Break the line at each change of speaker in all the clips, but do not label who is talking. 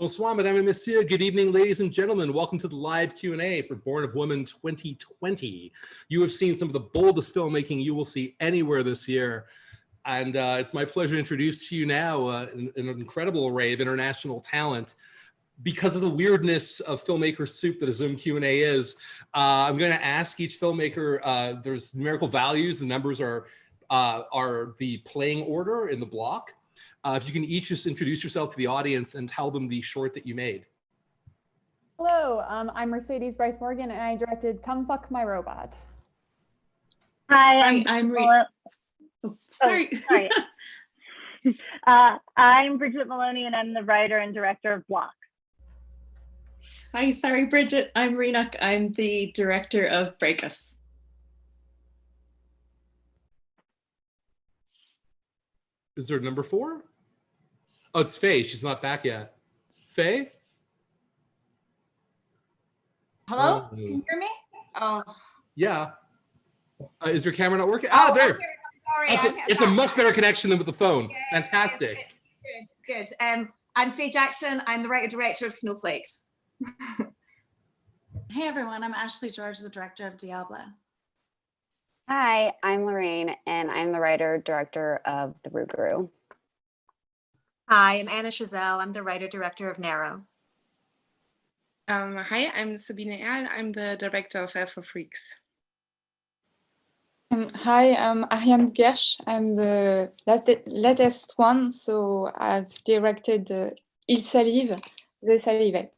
Bonsoir, mesdames et messieurs. Good evening, ladies and gentlemen. Welcome to the live Q&A for Born of Women 2020. You have seen some of the boldest filmmaking you will see anywhere this year. And it's my pleasure to introduce to you now an incredible array of international talent. Because of the weirdness of filmmaker soup that a Zoom Q&A is, I'm going to ask each filmmaker, there's numerical values, the numbers are the playing order in the block. If you can each just introduce yourself to the audience and tell them the short that you made.
Hello, I'm Mercedes Bryce Morgan, and I directed Come Fuck My Robot.
Hi, I'm
sorry. I'm Bridget Moloney, and I'm the writer and director of Block.
Hi, sorry, Bridget. I'm Rioghnach. I'm the director of Break Us.
Is there number 4? Oh, it's Faye. She's not back yet. Faye?
Hello? Can you hear me? Oh.
Yeah. Is your camera not working?
Oh,
there.
Sorry.
It's a much better connection than with the phone. Yeah, fantastic.
It's good. I'm Faye Jackson. I'm the writer-director of Snowflakes.
Hey everyone, I'm Ashley George, the director of DIABLA.
Hi, I'm Lorraine, and I'm the writer-director of the ROUGAROU.
Hi, I'm Chazelle. I'm the writer-director of Narrow.
Hi, I'm Sabine Ehrl. I'm the director of F for Freaks.
Hi, I'm Ariane Boukerche. I'm the latest one, so I've directed Il Salive, the SALIVATE.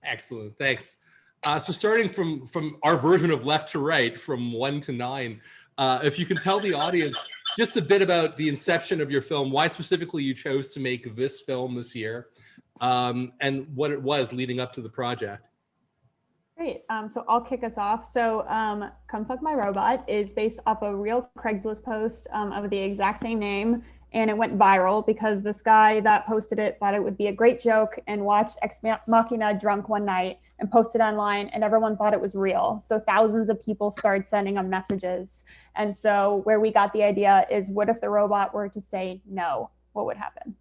Excellent, thanks. So starting from our version of left to right, from 1 to 9, if you can tell the audience just a bit about the inception of your film, why specifically you chose to make this film this year, and what it was leading up to the project.
Great, so I'll kick us off. So Come Fuck My Robot is based off a real Craigslist post of the exact same name. And it went viral because this guy that posted it thought it would be a great joke and watched Ex Machina drunk one night and posted online, and everyone thought it was real. So thousands of people started sending him messages. And so where we got the idea is, what if the robot were to say no? What would happen?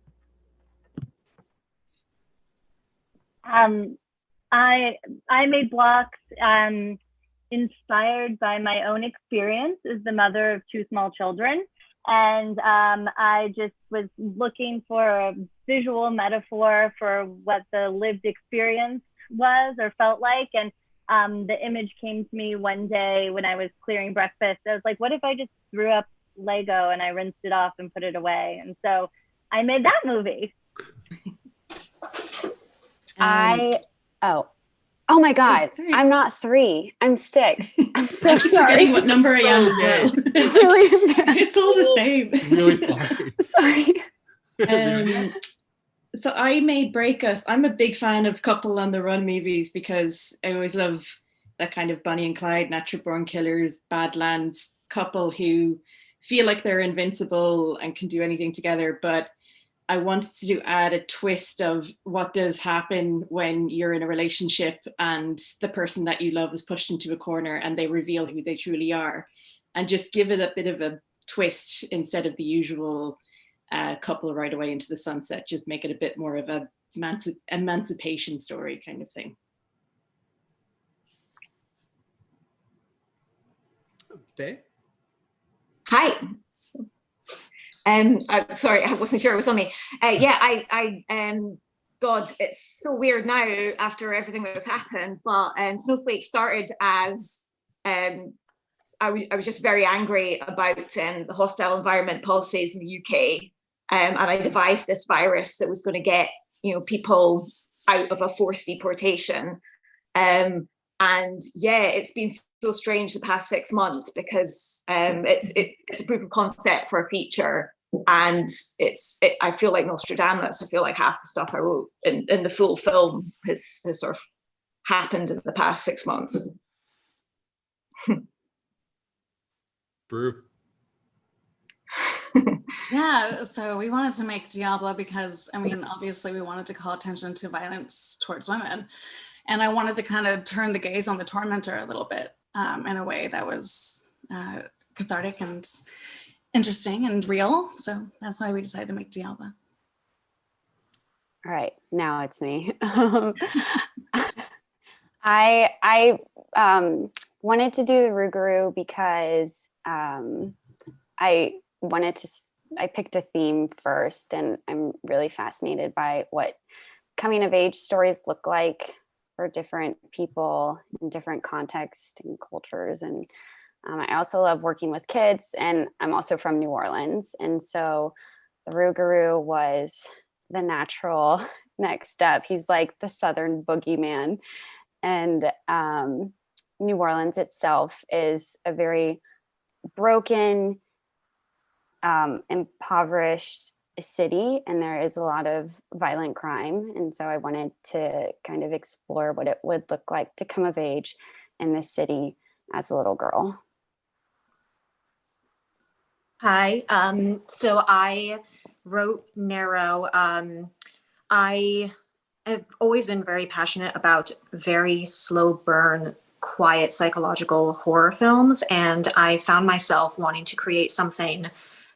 I made blocks inspired by my own experience as the mother of 2 small children. And I just was looking for a visual metaphor for what the lived experience was or felt like. And the image came to me one day when I was clearing breakfast. I was like, what if I just threw up Lego and I rinsed it off and put it away? And so I made that movie.
Oh my God, I'm not 3, I'm 6. I'm so sorry.
Forgetting what number I am as well. It's all the same.
Really
sorry. So I made Break Us. I'm a big fan of couple on the run movies because I always love that kind of Bonnie and Clyde, natural born killers, Badlands couple who feel like they're invincible and can do anything together, but I wanted to add a twist of what does happen when you're in a relationship and the person that you love is pushed into a corner and they reveal who they truly are, and just give it a bit of a twist instead of the usual couple right away into the sunset. Just make it a bit more of a emancipation story kind of thing.
Faye?
Hi. I'm sorry, I wasn't sure it was on me. God, it's so weird now after everything that's happened, but Snowflake started as, I was just very angry about the hostile environment policies in the UK. And I devised this virus that was going to get, people out of a forced deportation. And yeah, it's been so strange the past 6 months because it's a proof of concept for a feature, and I feel like Nostradamus. I feel like half the stuff I wrote in the full film has sort of happened in the past 6 months.
Brew.
Yeah, so we wanted to make DIABLA because, obviously we wanted to call attention to violence towards women. And I wanted to kind of turn the gaze on the tormentor a little bit in a way that was cathartic and interesting and real. So that's why we decided to make DIABLA.
All right, now it's me. I wanted to do the ROUGAROU because I picked a theme first, and I'm really fascinated by what coming of age stories look like for different people in different contexts and cultures. And I also love working with kids, and I'm also from New Orleans. And so the ROUGAROU was the natural next step. He's like the Southern boogeyman. And New Orleans itself is a very broken, impoverished city, and there is a lot of violent crime. And so I wanted to kind of explore what it would look like to come of age in this city as a little girl.
Hi, so I wrote Narrow. I have always been very passionate about very slow burn, quiet psychological horror films. And I found myself wanting to create something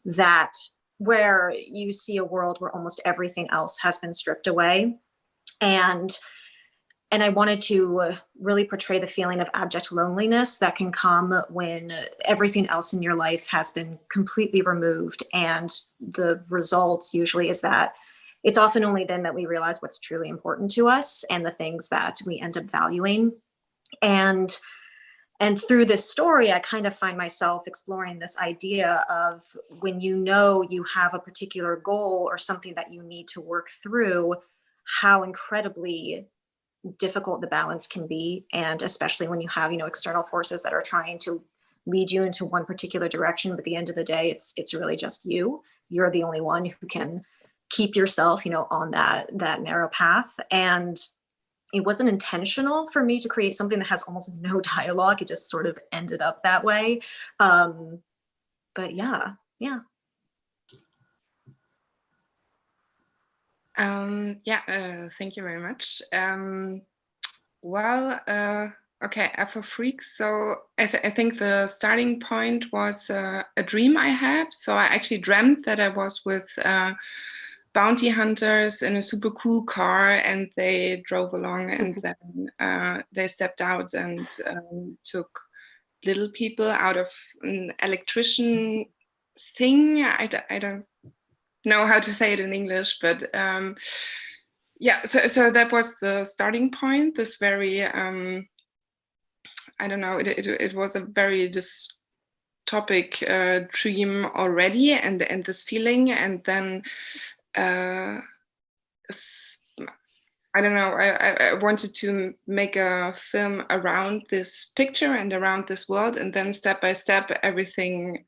that where you see a world where almost everything else has been stripped away. And I wanted to really portray the feeling of abject loneliness that can come when everything else in your life has been completely removed. And the result usually is that it's often only then that we realize what's truly important to us and the things that we end up valuing. And through this story, I kind of find myself exploring this idea of when you know you have a particular goal or something that you need to work through, how incredibly difficult the balance can be. And especially when you have, external forces that are trying to lead you into one particular direction, but at the end of the day, it's really just you. You're the only one who can keep yourself, on that narrow path. And it wasn't intentional for me to create something that has almost no dialogue. It just sort of ended up that way. But yeah.
Thank you very much. Okay, for Freaks. So I think the starting point was a dream I had. So I actually dreamt that I was with bounty hunters in a super cool car, and they drove along, and then they stepped out and took little people out of an electrician thing. I don't know how to say it in English, but so that was the starting point. This very it was a very dystopic dream already, and this feeling, and then I wanted to make a film around this picture and around this world, and then step by step everything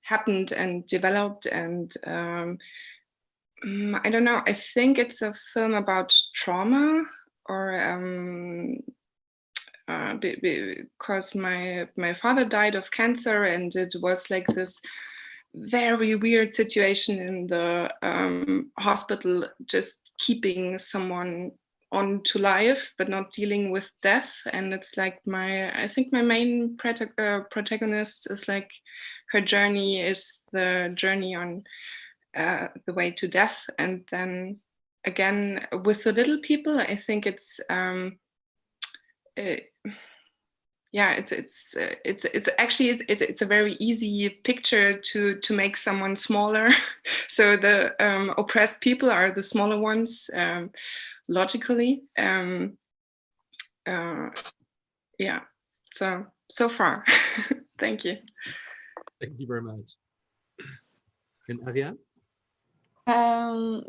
happened and developed. And I think it's a film about trauma, or because my father died of cancer, and it was like this very weird situation in the hospital, just keeping someone on to life but not dealing with death. And it's like I think my main protagonist is like, her journey is the journey on the way to death. And then again with the little people, I think it's it's a very easy picture to make someone smaller. So the oppressed people are the smaller ones, logically. So far. Thank you.
Thank you very much. And Ariane?
I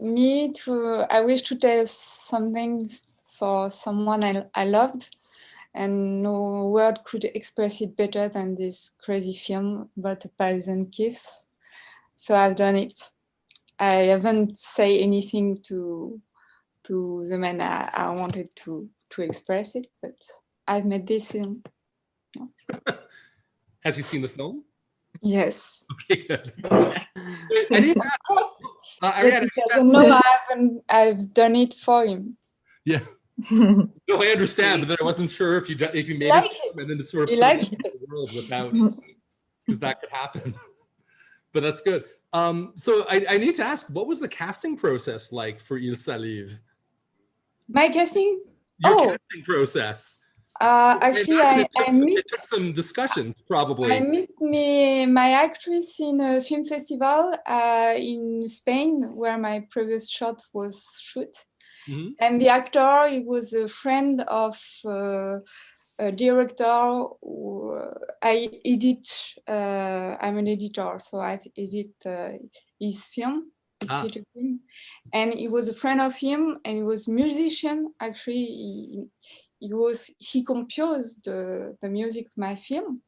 wish to tell something for someone I loved, and no word could express it better than this crazy film about a poison kiss. So I've done it. I haven't said anything to the man I wanted to express it, but I've made this film.
Has you seen the film?
Yes.
Okay, good. Ariane,
I've done it for him.
Yeah. No, I understand, but then I wasn't sure if you made it and then to sort of put it into the world without, because that could happen. But that's good. So I need to ask, what was the casting process like for Il Salive?
My casting?
Your casting process.
Actually,
It took some discussions, probably.
I met my actress in a film festival in Spain, where my previous shot was shot. Mm-hmm. And the actor, he was a friend of a director. I'm an editor, so I edit his film. And he was a friend of him, and he was a musician. Actually, he composed the music of my film.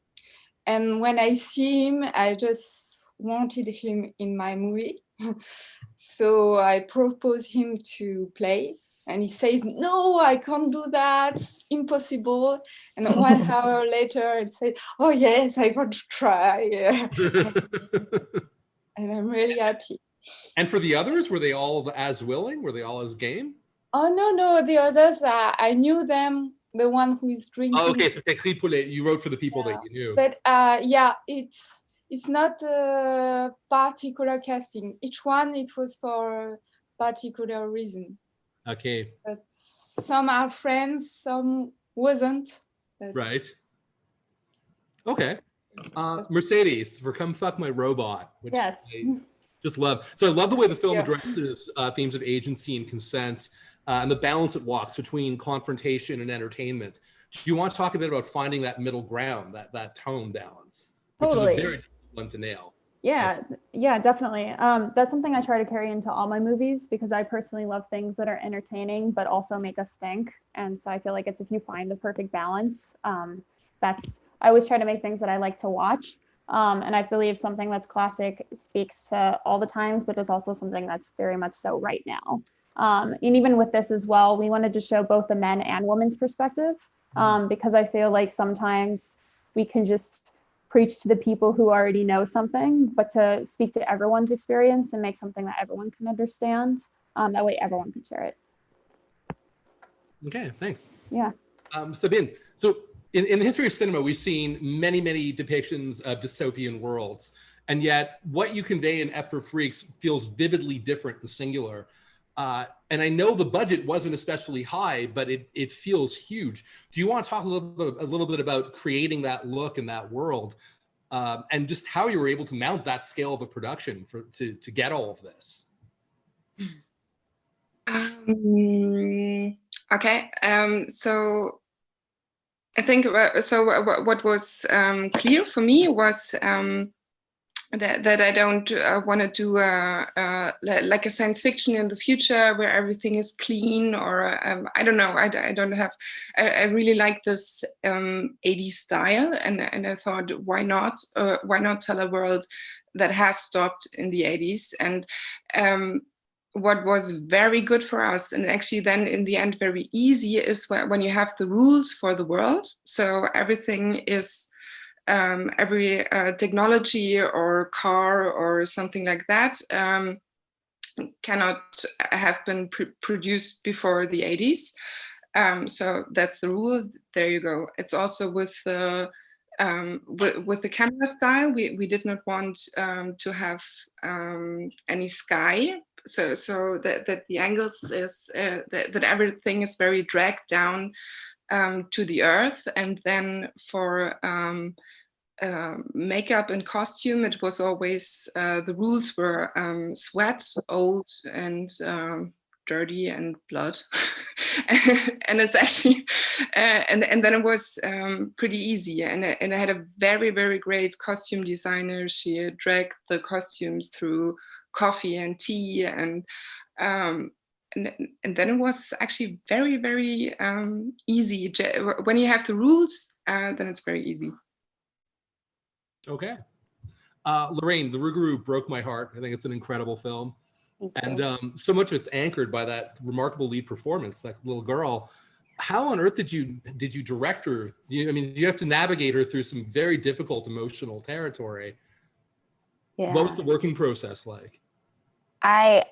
And when I see him, I just wanted him in my movie. So I proposed him to play, and he says, "No, I can't do that, it's impossible." And 1 hour later, I say, "Oh yes, I want to try." And I'm really happy.
And for the others, were they all as willing? Were they all as game?
Oh, no, the others, I knew them, the one who is drinking.
Oh, okay, so you wrote for the people that you knew.
But it's not a particular casting. Each one, it was for a particular reason.
Okay.
But some are friends, some wasn't.
Right. Okay. Mercedes, for Come Fuck My Robot, which
yes.
I just love. So I love the way the film addresses themes of agency and consent and the balance it walks between confrontation and entertainment. Do you want to talk a bit about finding that middle ground, that tone balance, which is a very difficult one to nail?
Yeah, definitely. That's something I try to carry into all my movies, because I personally love things that are entertaining but also make us think. And so I feel like it's, if you find the perfect balance, I always try to make things that I like to watch. And I believe something that's classic speaks to all the times, but is also something that's very much so right now. And even with this as well, we wanted to show both the men and women's perspective, because I feel like sometimes we can just preach to the people who already know something, but to speak to everyone's experience and make something that everyone can understand. That way everyone can share it.
Okay, thanks.
Yeah.
Sabine, so in the history of cinema, we've seen many, many depictions of dystopian worlds, and yet what you convey in F for Freaks feels vividly different and singular. And I know the budget wasn't especially high, but it feels huge. Do you want to talk a little bit about creating that look and that world, and just how you were able to mount that scale of a production to get all of this?
Okay. So I think what was clear for me was that I don't want to do like a science fiction in the future where everything is clean, or I don't know. I really like this 80s style, and I thought, why not tell a world that has stopped in the 80s? And what was very good for us, and actually then in the end very easy, is when you have the rules for the world. So everything is every technology or car or something like that cannot have been produced before the 80s. So that's the rule. There you go. It's also with the camera style. We did not want to have any sky. So that the angles is that everything is very dragged down to the earth. And then for makeup and costume, it was always the rules were sweat, old, and dirty, and blood. And it's actually and then it was pretty easy, and I had a very, very great costume designer. She dragged the costumes through coffee and tea, and then it was actually very, very easy. When you have the rules, then it's very easy.
Okay. Lorraine, The Rougarou broke my heart. I think it's an incredible film. And so much of it's anchored by that remarkable lead performance, that little girl. How on earth did you direct her? You have to navigate her through some very difficult emotional territory. Yeah. What was the working process like?
I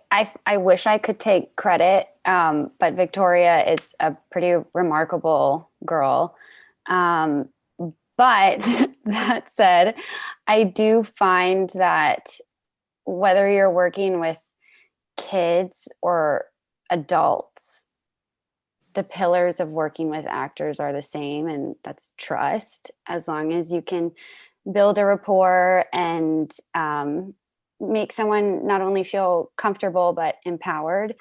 wish I could take credit, but Victoria is a pretty remarkable girl. But that said, I do find that whether you're working with kids or adults, the pillars of working with actors are the same, and that's trust. As long as you can build a rapport and make someone not only feel comfortable but empowered,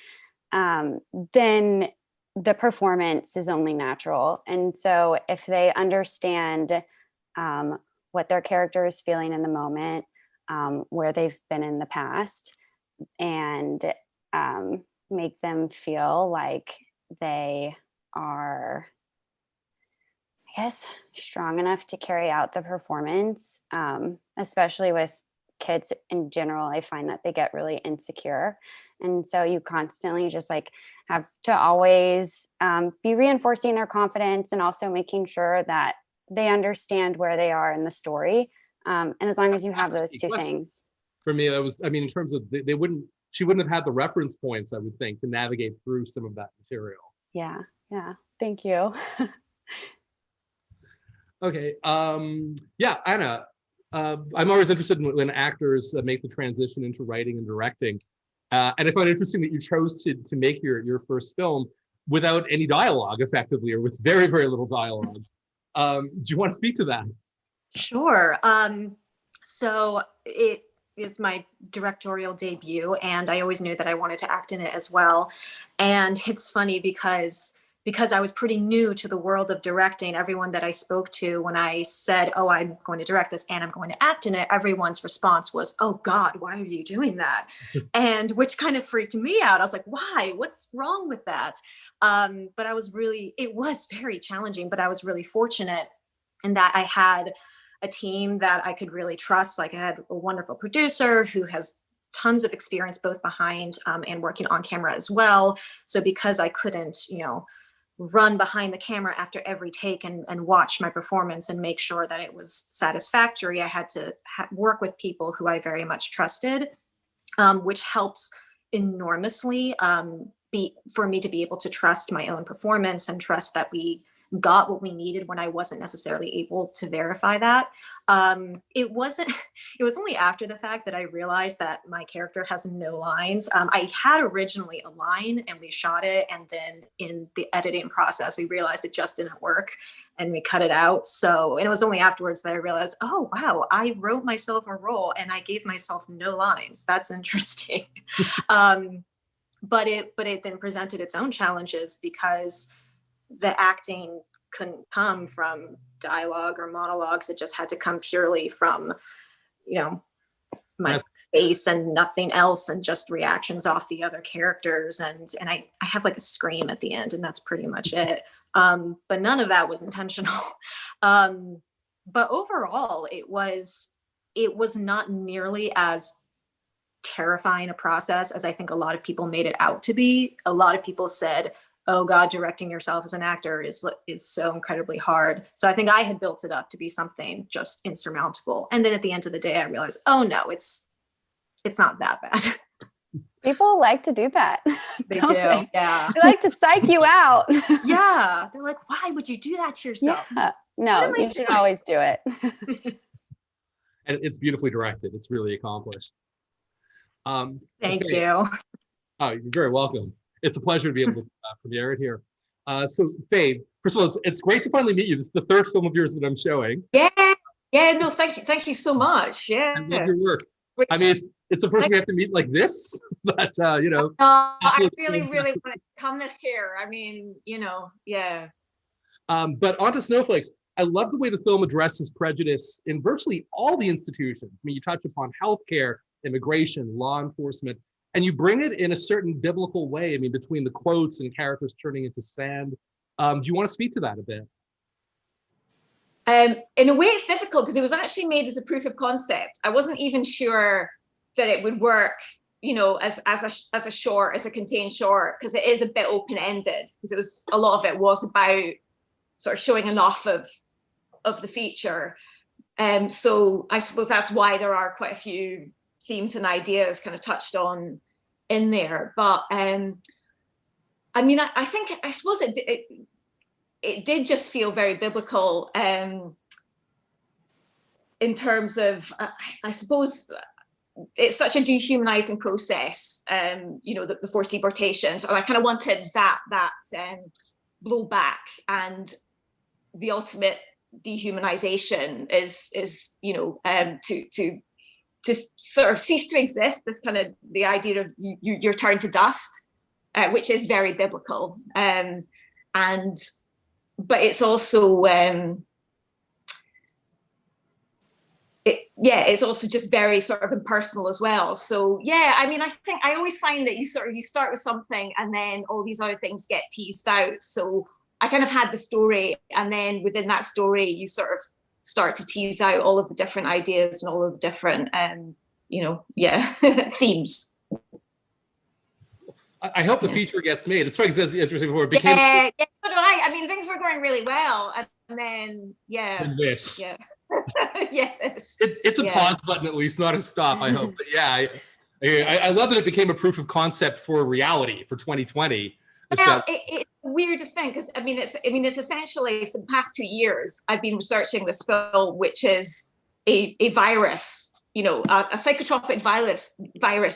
then the performance is only natural. And so if they understand what their character is feeling in the moment, where they've been in the past, and make them feel like they are, I guess, strong enough to carry out the performance, especially with kids in general. I find that they get really insecure. And so you constantly just like have to always be reinforcing their confidence and also making sure that they understand where they are in the story. And as long as you have those two things.
For me, in terms of she wouldn't have had the reference points, I would think, to navigate through some of that material.
Yeah. Thank you.
Okay. Yeah, Anna, I'm always interested in when actors make the transition into writing and directing. And I find it interesting that you chose to make your first film without any dialogue, effectively, or with very, very little dialogue. Do you want to speak to that?
Sure. So it is my directorial debut, and I always knew that I wanted to act in it as well. And it's funny because I was pretty new to the world of directing. Everyone that I spoke to when I said, oh, I'm going to direct this and I'm going to act in it, everyone's response was, oh God, why are you doing that? And which kind of freaked me out. I was like, why? What's wrong with that? But it was very challenging, but I was really fortunate in that I had a team that I could really trust. Like I had a wonderful producer who has tons of experience both behind and working on camera as well. So because I couldn't, run behind the camera after every take and watch my performance and make sure that it was satisfactory, I had to work with people who I very much trusted, which helps enormously for me to be able to trust my own performance and trust that we got what we needed when I wasn't necessarily able to verify that. It was only after the fact that I realized that my character has no lines. I had originally a line and we shot it, and then in the editing process, we realized it just didn't work and we cut it out. And it was only afterwards that I realized, oh, wow, I wrote myself a role and I gave myself no lines. That's interesting. But it then presented its own challenges because the acting couldn't come from dialogue or monologues. It just had to come purely from, my face and nothing else, and just reactions off the other characters. And I have like a scream at the end, and that's pretty much it. But none of that was intentional. But overall, it was not nearly as terrifying a process as I think a lot of people made it out to be. A lot of people said, oh God, directing yourself as an actor is so incredibly hard. So I think I had built it up to be something just insurmountable. And then at the end of the day, I realized, oh no, it's not that bad.
People like to do that.
They do, yeah.
They like to psych you out.
Yeah, they're like, why would you do that to yourself?
Yeah. No, you should always do it.
And it's beautifully directed. It's really accomplished.
Thank you.
Oh, you're very welcome. It's a pleasure to be able to premiere it here. So Faye, first of all, it's great to finally meet you. This is the third film of yours that I'm showing.
Yeah, no, thank you so much. Yeah.
I love your work. I mean, it's the first we have to meet like this, but
I really wanted to come this year. I mean, yeah.
But on to Snowflakes. I love the way the film addresses prejudice in virtually all the institutions. I mean, you touch upon healthcare, immigration, law enforcement, and you bring it in a certain biblical way. I mean, between the quotes and characters turning into sand. Do you want to speak to that a bit?
In a way, it's difficult because it was actually made as a proof of concept. I wasn't even sure that it would work, as a contained short, because it is a bit open-ended. Because a lot of it was about sort of showing enough of the feature. So I suppose that's why there are quite a few themes and ideas kind of touched on in there. But I suppose it did just feel very biblical in terms of, I suppose it's such a dehumanizing process, you know, the forced deportations, and I kind of wanted that blow back, and the ultimate dehumanization is you know, to sort of cease to exist. This kind of the idea of you're turned to dust, which is very biblical, but it's also it's also just very sort of impersonal as well. So yeah, I mean, I think I always find that you start with something and then all these other things get teased out. So I kind of had the story, and then within that story you sort of start to tease out all of the different ideas and all of the different you know, themes.
I hope the feature gets made. It's funny because, as you were saying before, it became.
Yeah, so do I. I mean, things were going really well, and then
And this.
Yeah. Yes.
It's a pause button at least, not a stop. I hope. But yeah, I love that it became a proof of concept for reality for 2020.
Well, it's the weirdest thing, because I mean, it's essentially for the past 2 years I've been researching this film, which is a virus. You know, a psychotropic virus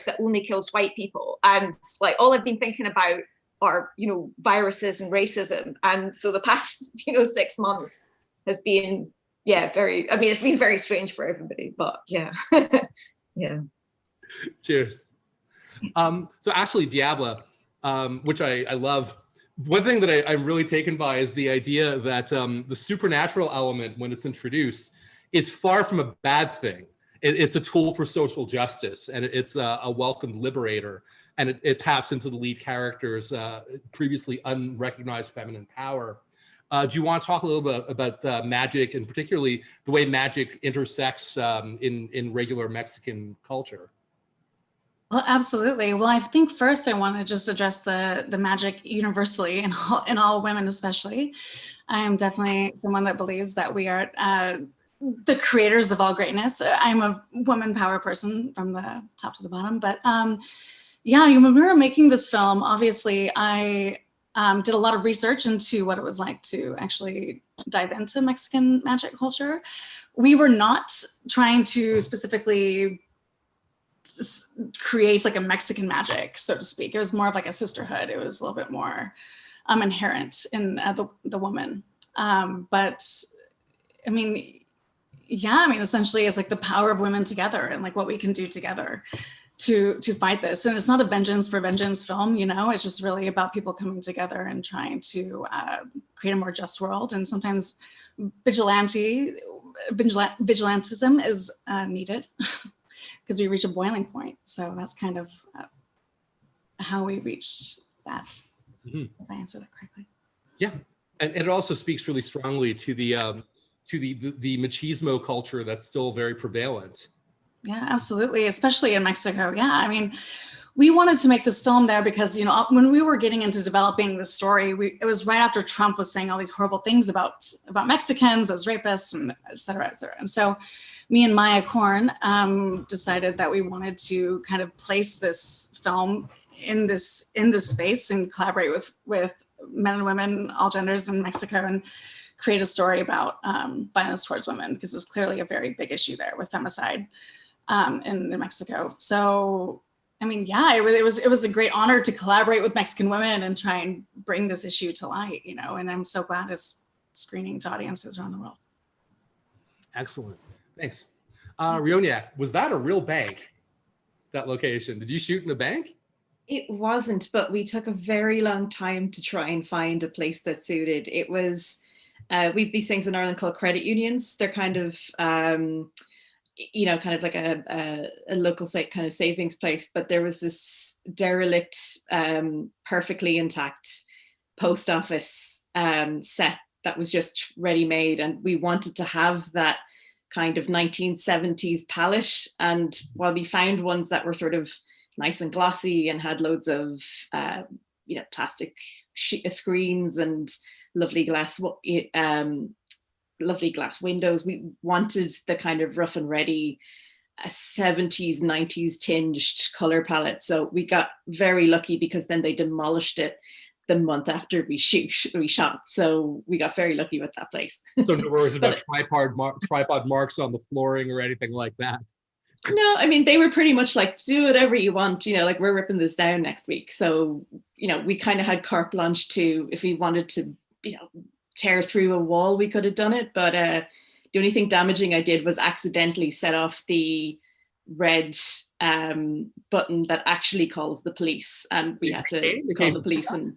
that only kills white people. And like all I've been thinking about are, you know, viruses and racism. And so the past, you know, 6 months has been, very, I mean, it's been very strange for everybody, but yeah. Yeah.
Cheers. So actually, DIABLA, which I love. One thing that I'm really taken by is the idea that the supernatural element, when it's introduced, is far from a bad thing. It's a tool for social justice, and it's a welcomed liberator, and it taps into the lead character's previously unrecognized feminine power. Do you want to talk a little bit about magic, and particularly the way magic intersects in regular Mexican culture?
Well, absolutely. Well, I think first I want to just address the magic universally in all women, especially. I am definitely someone that believes that we are the creators of all greatness. I'm a woman power person from the top to the bottom, but yeah, when we were making this film, obviously I did a lot of research into what it was like to actually dive into Mexican magic culture. We were not trying to specifically create like a Mexican magic, so to speak. It was more of like a sisterhood. It was a little bit more inherent in the woman. But I mean, essentially it's like the power of women together and like what we can do together to fight this. And it's not a vengeance for vengeance film, you know, it's just really about people coming together and trying to create a more just world. And sometimes vigilantism is needed because we reach a boiling point. So that's kind of how we reached that, if I answer that correctly.
Yeah, and it also speaks really strongly to the machismo culture that's still very prevalent.
Yeah, absolutely, especially in Mexico. Yeah, I mean, we wanted to make this film there because, you know, when we were getting into developing this story, it was right after Trump was saying all these horrible things about Mexicans as rapists and et cetera, et cetera. And so me and Maya Korn decided that we wanted to kind of place this film in this space and collaborate with men and women, all genders in Mexico, and create a story about violence towards women, because it's clearly a very big issue there with femicide in Mexico. So, I mean, yeah, it was a great honor to collaborate with Mexican women and try and bring this issue to light, you know, and I'm so glad it's screening to audiences around the world.
Excellent, thanks. Rioghnach, was that a real bank, that location? Did you shoot in a bank?
It wasn't, but we took a very long time to try and find a place that suited. It was, we have these things in Ireland called credit unions. They're kind of, you know, kind of like a local kind of savings place, but there was this derelict, perfectly intact post office set that was just ready made. And we wanted to have that kind of 1970s palette. And while we found ones that were sort of nice and glossy and had loads of, you know, plastic screens and lovely glass windows, we wanted the kind of rough and ready 70s, 90s tinged color palette. So we got very lucky because then they demolished it the month after we shot. So we got very lucky with that place.
So no worries about tripod marks on the flooring or anything like that.
No, I mean, they were pretty much like, do whatever you want, you know, like we're ripping this down next week. So, you know, we kind of had carte blanche to, if we wanted to, you know, tear through a wall, we could have done it. But the only thing damaging I did was accidentally set off the red button that actually calls the police. And we had to call the police. And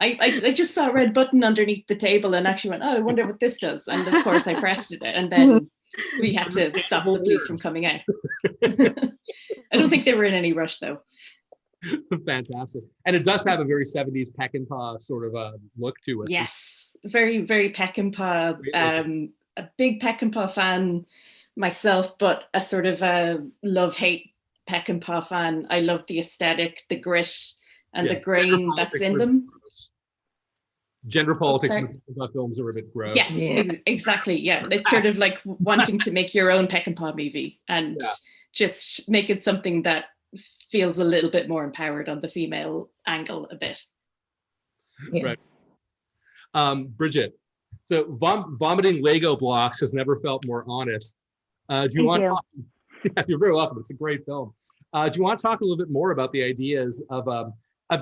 I just saw a red button underneath the table and actually went, oh, I wonder what this does. And of course I pressed it. And then we had to stop the police from coming out. I don't think they were in any rush though.
Fantastic. And it does have a very 70s Peckinpah sort of look to it.
Yes, very, very Peckinpah. A big Peckinpah fan myself, but a sort of a love-hate Peckinpah fan. I love the aesthetic, the grit, and the grain that's in them.
Gender politics in Peckinpah films are a bit gross.
Yes, exactly. Yeah, it's sort of like wanting to make your own Peckinpah movie and just make it something that feels a little bit more empowered on the female angle a bit.
Right. Bridget, so vomiting Lego blocks has never felt more honest. Do you want to talk? Yeah, you're very welcome. It's a great film. Do you want to talk a little bit more about the ideas of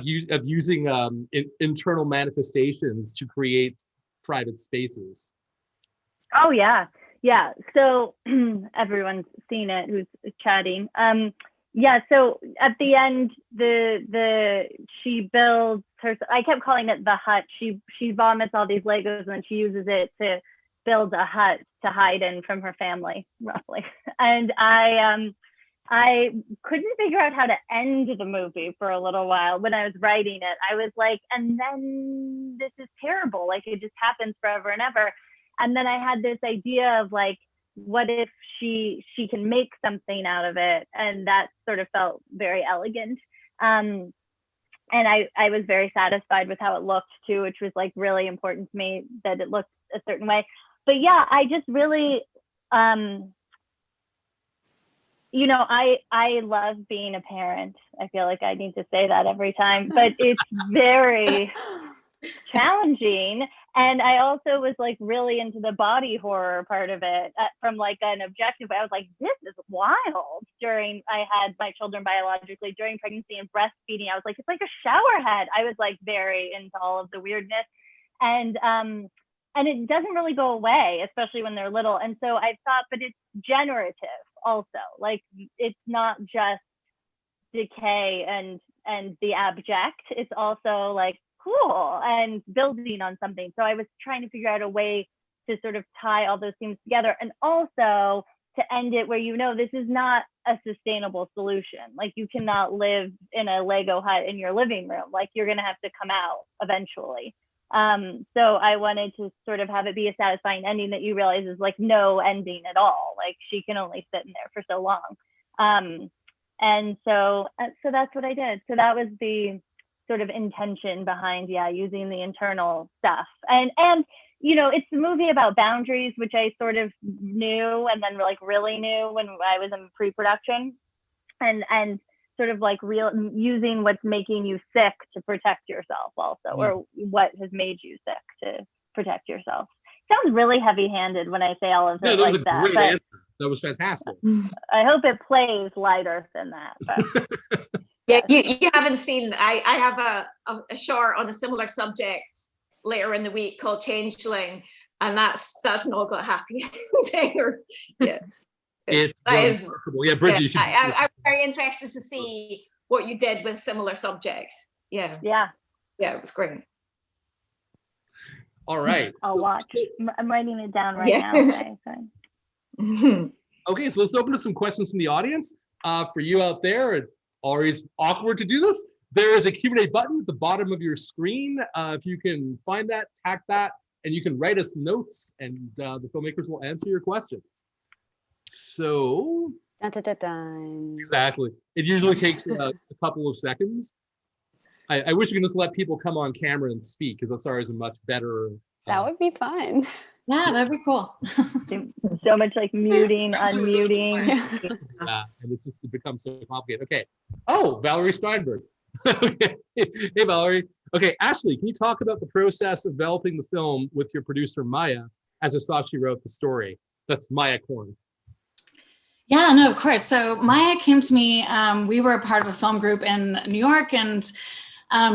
using internal manifestations to create private spaces?
Oh yeah. So everyone's seen it who's chatting. So at the end, she builds her. I kept calling it the hut. She vomits all these Legos and then she uses it to build a hut to hide in from her family, roughly. And I couldn't figure out how to end the movie for a little while when I was writing it. I was like, and then this is terrible. Like it just happens forever and ever. And then I had this idea of like, what if she can make something out of it? And that sort of felt very elegant. And I was very satisfied with how it looked too, which was like really important to me that it looked a certain way. But yeah, I just really, you know, I love being a parent. I feel like I need to say that every time, but it's very challenging. And I also was like really into the body horror part of it from like an objective. I was like, this is wild. I had my children biologically during pregnancy and breastfeeding. I was like, it's like a shower head. I was like very into all of the weirdness. And it doesn't really go away, especially when they're little. And so I thought, but it's generative also. Like it's not just decay and the abject. It's also like cool and building on something. So I was trying to figure out a way to sort of tie all those things together and also to end it where, you know, this is not a sustainable solution. Like you cannot live in a Lego hut in your living room. Like you're going to have to come out eventually. So I wanted to sort of have it be a satisfying ending that you realize is like no ending at all. Like she can only sit in there for so long. And so that's what I did. So that was the sort of intention behind, using the internal stuff. And, you know, it's a movie about boundaries, which I sort of knew and then like really knew when I was in pre-production and sort of like using what's making you sick to protect yourself also, or what has made you sick to protect yourself. Sounds really heavy-handed when I say all of it like that.
Great answer. That was fantastic.
I hope it plays lighter than that. But.
Yeah, you haven't seen, I have a short on a similar subject later in the week called Changeling, and that's not got a happy ending.
It's remarkable. Yeah, Bridget,
I'm very interested to see what you did with similar subject. Yeah, it was great.
All right.
I'll watch. I'm writing it down right now.
Okay, so let's open to some questions from the audience. For you out there, it's always awkward to do this. There is a Q&A button at the bottom of your screen. If you can find that, tap that, and you can write us notes, and the filmmakers will answer your questions. So, exactly. It usually takes a couple of seconds. I wish we could just let people come on camera and speak, because that's always a much better.
That would be fun.
Yeah, that'd be cool.
So much like muting, unmuting.
Yeah, and it becomes so complicated. Okay. Oh, Valerie Steinberg. Okay. Hey, Valerie. Okay, Ashley, can you talk about the process of developing the film with your producer, Maya, as I saw she wrote the story? That's Maya Korn.
Yeah, no, of course. So Maya came to me, we were a part of a film group in New York, and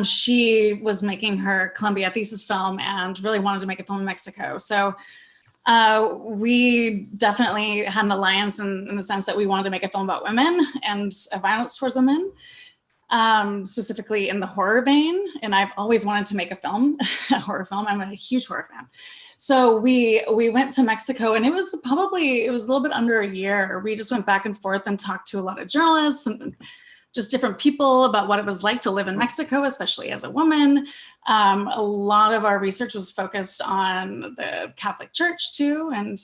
she was making her Columbia thesis film and really wanted to make a film in Mexico. So we definitely had an alliance in the sense that we wanted to make a film about women and violence towards women, specifically in the horror vein. And I've always wanted to make a film, a horror film. I'm a huge horror fan. So we went to Mexico, and it was a little bit under a year. We just went back and forth and talked to a lot of journalists and just different people about what it was like to live in Mexico, especially as a woman. A lot of our research was focused on the Catholic Church too, and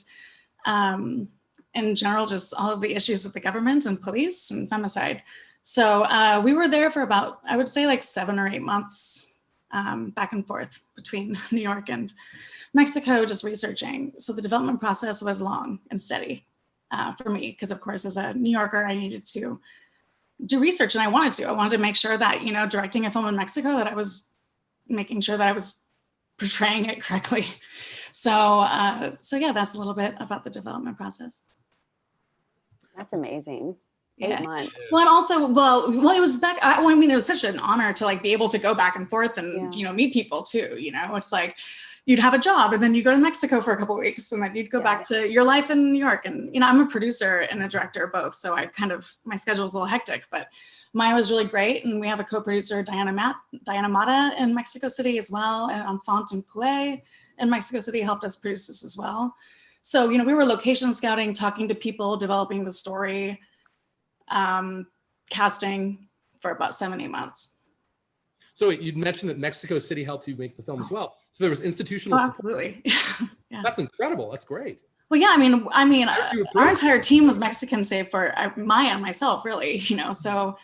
in general, just all of the issues with the government and police and femicide. So we were there for about, I would say, like 7 or 8 months, back and forth between New York and Mexico, just researching. So the development process was long and steady for me, because of course, as a New Yorker, I needed to do research, and I wanted to make sure that, you know, directing a film in Mexico, that I was making sure that I was portraying it correctly. So yeah, that's a little bit about the development process.
That's amazing.
Yeah.
8 months.
Well, and also, well, it was back. I mean, it was such an honor to like be able to go back and forth and you know, meet people too. You know, it's like you'd have a job and then you go to Mexico for a couple of weeks, and then you'd go back to your life in New York. And you know, I'm a producer and a director both, so my schedule is a little hectic. But Maya was really great, and we have a co-producer, Diana Mata, in Mexico City as well, and Enfant and Poulet in Mexico City helped us produce this as well. So you know, we were location scouting, talking to people, developing the story. Casting for about 7-8 months.
So wait, you'd mentioned that Mexico City helped you make the film as well. So there was institutional support.
Absolutely. Yeah.
That's incredible. That's great.
Well, yeah, I mean, our entire team was Mexican, save for Maya and myself, really, you know, so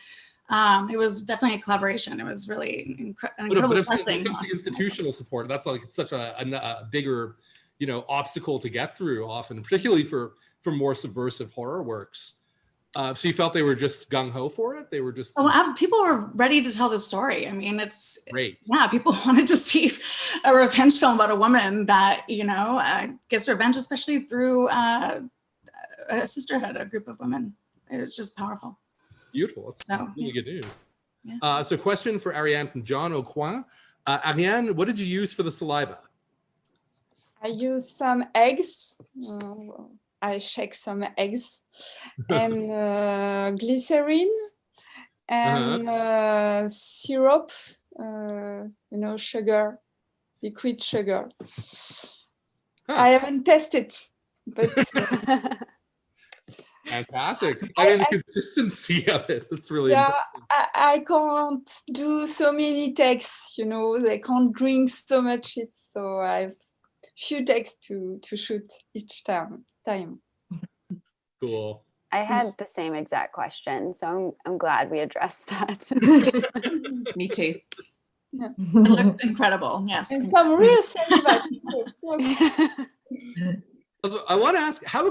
it was definitely a collaboration. It was really an incredible blessing.
When it comes to institutional support, that's like such a bigger, you know, obstacle to get through often, particularly for more subversive horror works. So you felt they were just gung-ho for it? They were just...
Oh, people were ready to tell the story. I mean, it's...
Great.
Yeah, people wanted to see a revenge film about a woman that, you know, gets revenge, especially through a sisterhood, a group of women. It was just powerful.
Beautiful. That's really good news.
Yeah.
So question for Ariane from John Aucoin. Ariane, what did you use for the saliva?
I used some eggs. I shake some eggs and glycerin and syrup, you know, sugar, liquid sugar. I haven't tested, but
fantastic. And the consistency of it. That's really
important. I can't do so many takes, you know, they can't drink so much it. So I have few takes to shoot each time.
Cool.
I had the same exact question, so I'm glad we addressed that.
Me too.
Yeah. It looked incredible. Yes.
And some real saliva.
I want to ask how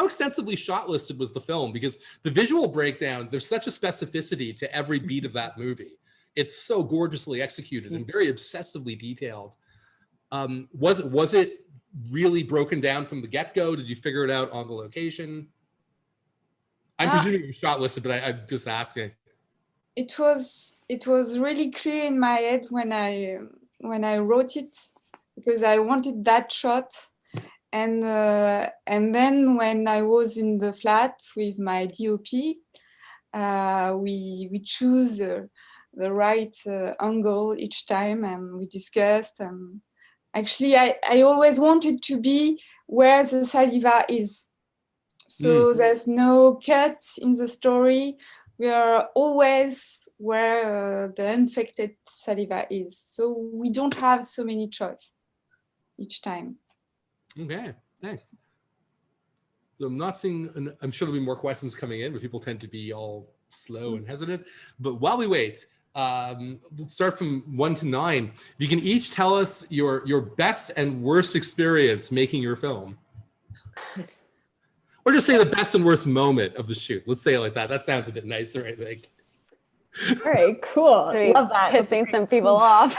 extensively shot listed was the film? Because the visual breakdown, there's such a specificity to every beat of that movie. It's so gorgeously executed and very obsessively detailed. Was it really broken down from the get-go? Did you figure it out on the location? I'm presuming it was shot listed, but I'm just asking.
It was really clear in my head when I wrote it, because I wanted that shot, and then when I was in the flat with my DOP, we choose the right angle each time, and we discussed. And actually, I always wanted to be where the saliva is. So there's no cut in the story. We are always where the infected saliva is. So we don't have so many choices each time.
Okay, nice. So I'm not seeing, I'm sure there'll be more questions coming in, but people tend to be all slow and hesitant. But while we wait, let's start from 1 to 9. If you can each tell us your best and worst experience making your film. Or just say the best and worst moment of the shoot. Let's say it like that. That sounds a bit nicer, I think.
Very cool.
Really
Love that.
pissing some people off.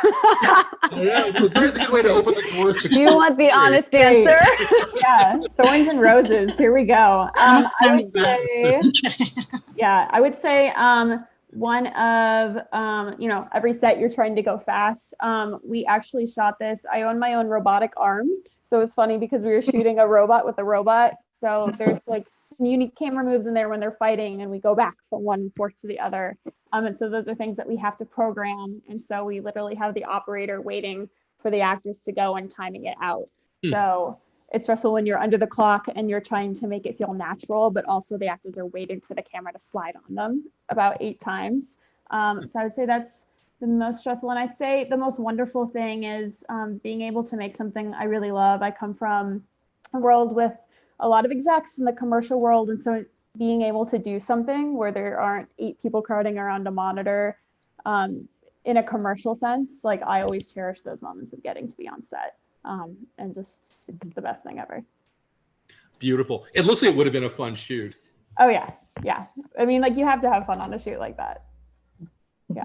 Yeah, it's always a good way to open the doors to
You want the honest answer?
Yeah, thorns and roses. Here we go. I would say, yeah, I would say one of, you know, every set you're trying to go fast. We actually shot this. I own my own robotic arm. So it's funny because we were shooting a robot with a robot. So there's like unique camera moves in there when they're fighting, and we go back from one force to the other. And so those are things that we have to program. And so we literally have the operator waiting for the actors to go and timing it out. So it's stressful when you're under the clock and you're trying to make it feel natural, but also the actors are waiting for the camera to slide on them about 8 times. So I would say that's the most stressful. And I'd say the most wonderful thing is being able to make something I really love. I come from a world with a lot of execs in the commercial world. And so being able to do something where there aren't 8 people crowding around a monitor in a commercial sense, like I always cherish those moments of getting to be on set. And just, it's the best thing ever.
Beautiful. It looks like it would have been a fun shoot.
Oh yeah. Yeah. I mean, like you have to have fun on a shoot like that. Yeah.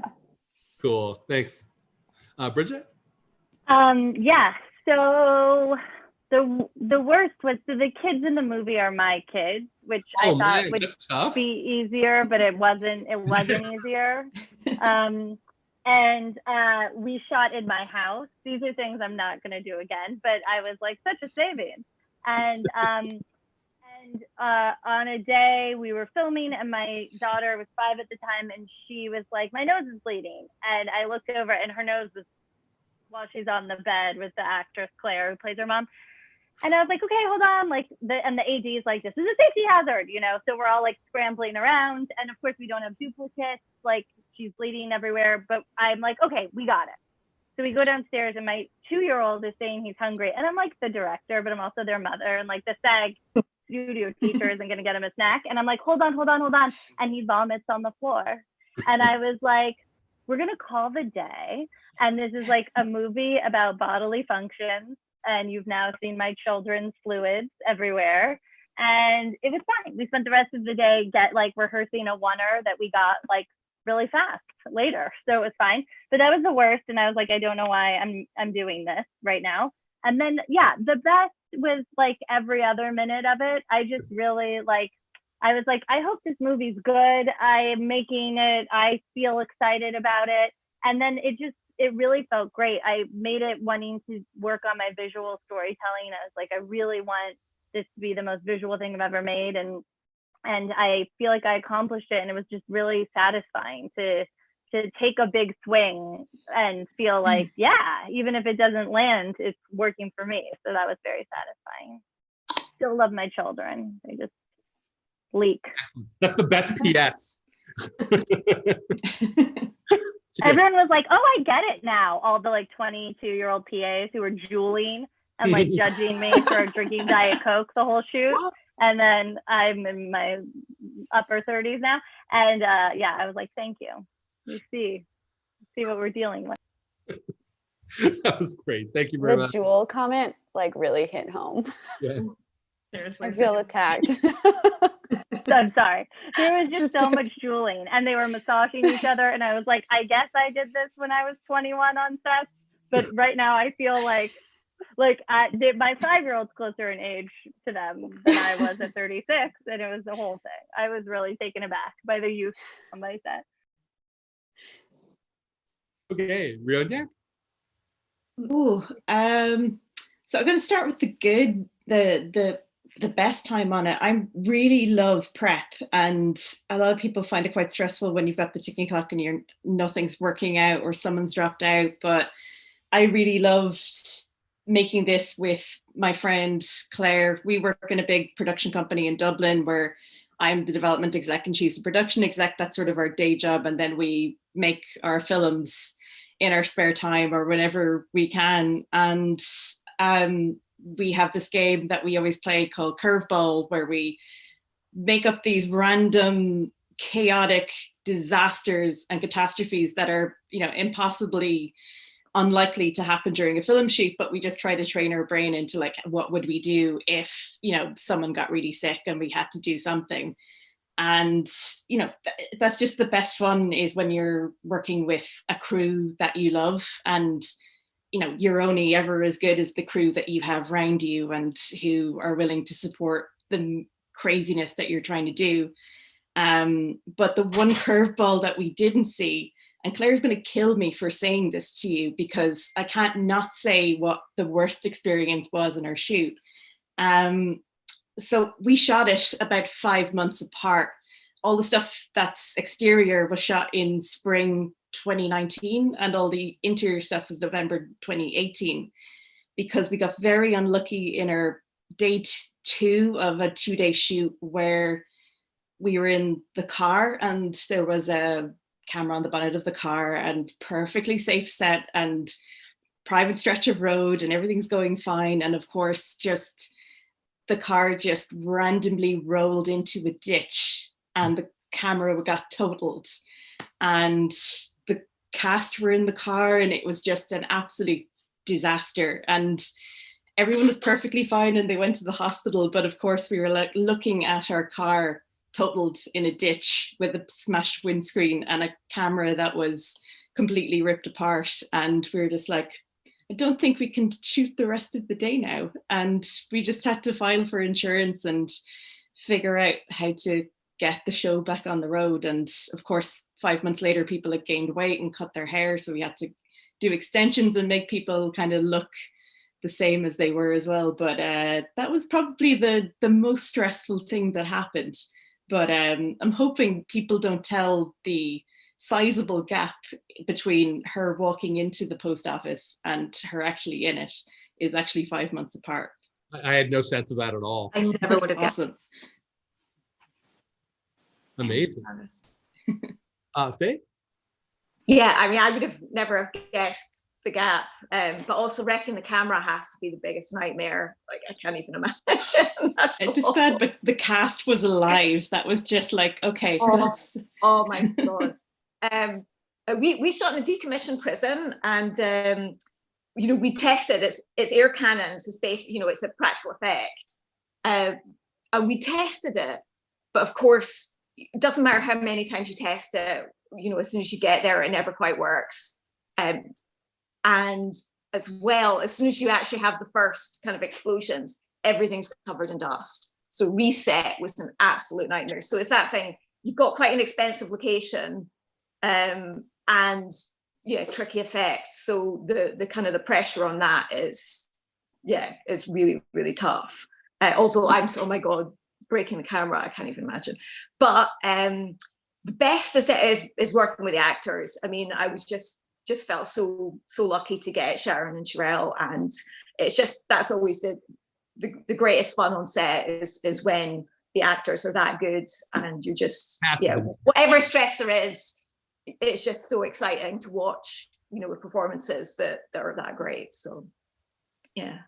Cool. Thanks. Bridget?
Yeah. So the worst was, so the kids in the movie are my kids, which I thought would be easier, but it wasn't easier. And we shot in my house. These are things I'm not going to do again, but I was like such a saving. And on a day we were filming, and my daughter was 5 at the time, and she was like, my nose is bleeding. And I looked over, and her nose was, while she's on the bed with the actress Claire, who plays her mom. And I was like, okay, hold on. Like and the AD is like, this is a safety hazard, you know? So we're all like scrambling around. And of course we don't have duplicates. Like she's bleeding everywhere, but I'm like, okay, we got it. So we go downstairs, and my 2-year-old is saying he's hungry. And I'm like the director, but I'm also their mother. And like the SAG studio teacher isn't going to get him a snack. And I'm like, hold on. And he vomits on the floor. And I was like, we're going to call the day. And this is like a movie about bodily functions. And you've now seen my children's fluids everywhere. And it was fine. We spent the rest of the day rehearsing a oneer that we got like really fast later. So it was fine. But that was the worst. And I was like, I don't know why I'm doing this right now. And then, yeah, the best was like every other minute of it. I just really I was like, I hope this movie's good. I'm making it. I feel excited about it. And then it really felt great. I made it wanting to work on my visual storytelling. I was like, I really want this to be the most visual thing I've ever made. And I feel like I accomplished it. And it was just really satisfying to take a big swing and feel like, yeah, even if it doesn't land, it's working for me. So that was very satisfying. Still love my children. They just leak.
That's the best PS.
Everyone was like, oh, I get it now. All the like 22-year-old PAs who were drooling and like judging me for drinking Diet Coke the whole shoot. And then I'm in my upper 30s now. And yeah, I was like, thank you. You see what we're dealing with.
That was great. Thank you very much.
The Jewel comment like really hit home.
Yeah.
Seriously,
I feel attacked.
I'm sorry. There was just so much drooling, and they were massaging each other. And I was like, I guess I did this when I was 21 on set, but right now I feel like my 5-year-old's closer in age to them than I was at 36, and it was the whole thing. I was really taken aback by the youth on my set.
Okay, Rioghnach?
Ooh, so I'm going to start with the good, the best time on it. I really love prep, and a lot of people find it quite stressful when you've got the ticking clock and nothing's working out or someone's dropped out. But I really loved making this with my friend Claire. We work in a big production company in Dublin where I'm the development exec and she's the production exec. That's sort of our day job, and then we make our films in our spare time or whenever we can. And we have this game that we always play called Curveball, where we make up these random chaotic disasters and catastrophes that are, impossibly unlikely to happen during a film shoot, but we just try to train our brain into like, what would we do if, someone got really sick and we had to do something. And, you know, that's just the best fun, is when you're working with a crew that you love, and, you know, you're only ever as good as the crew that you have around you and who are willing to support the craziness that you're trying to do. But the one curveball that we didn't see, and Claire's going to kill me for saying this to you because I can't not say what the worst experience was in our shoot. So we shot it about 5 months apart. All the stuff that's exterior was shot in spring 2019, and all the interior stuff was November 2018, because we got very unlucky in our day 2 of a 2-day shoot where we were in the car and there was a camera on the bonnet of the car and perfectly safe set and private stretch of road and everything's going fine. And of course, just the car just randomly rolled into a ditch and the camera got totaled. And the cast were in the car and it was just an absolute disaster. And everyone was perfectly fine and they went to the hospital. But of course, we were like looking at our car totaled in a ditch with a smashed windscreen and a camera that was completely ripped apart. And we were just like, I don't think we can shoot the rest of the day now. And we just had to file for insurance and figure out how to get the show back on the road. And of course, 5 months later, people had gained weight and cut their hair. So we had to do extensions and make people kind of look the same as they were as well. But that was probably the most stressful thing that happened. But I'm hoping people don't tell the sizable gap between her walking into the post office and her actually in it is actually 5 months apart.
I had no sense of that at all.
I never would have guessed.
Awesome.
Amazing. Faye?
Yeah, I mean, I would have never have guessed the gap, but also wrecking the camera has to be the biggest nightmare. Like, I can't even imagine. That's
I just said, but the cast was alive. That was just like, okay.
Oh my God. We shot in a decommissioned prison, and you know, we tested it's air cannons. It's based, you know, it's a practical effect, and we tested it. But of course, it doesn't matter how many times you test it. You know, as soon as you get there, it never quite works. And as well, as soon as you actually have the first kind of explosions, everything's covered in dust. So reset was an absolute nightmare. So it's that thing. You've got quite an expensive location. And yeah, tricky effects. So the kind of the pressure on that is really, really tough. Although oh my God, breaking the camera, I can't even imagine. But the best is working with the actors. I mean, I was just felt so lucky to get Sharon and Sherelle, and it's just, that's always the greatest fun on set is when the actors are that good and you just whatever stress there is, it's just so exciting to watch, you know, with performances that are that great. So yeah.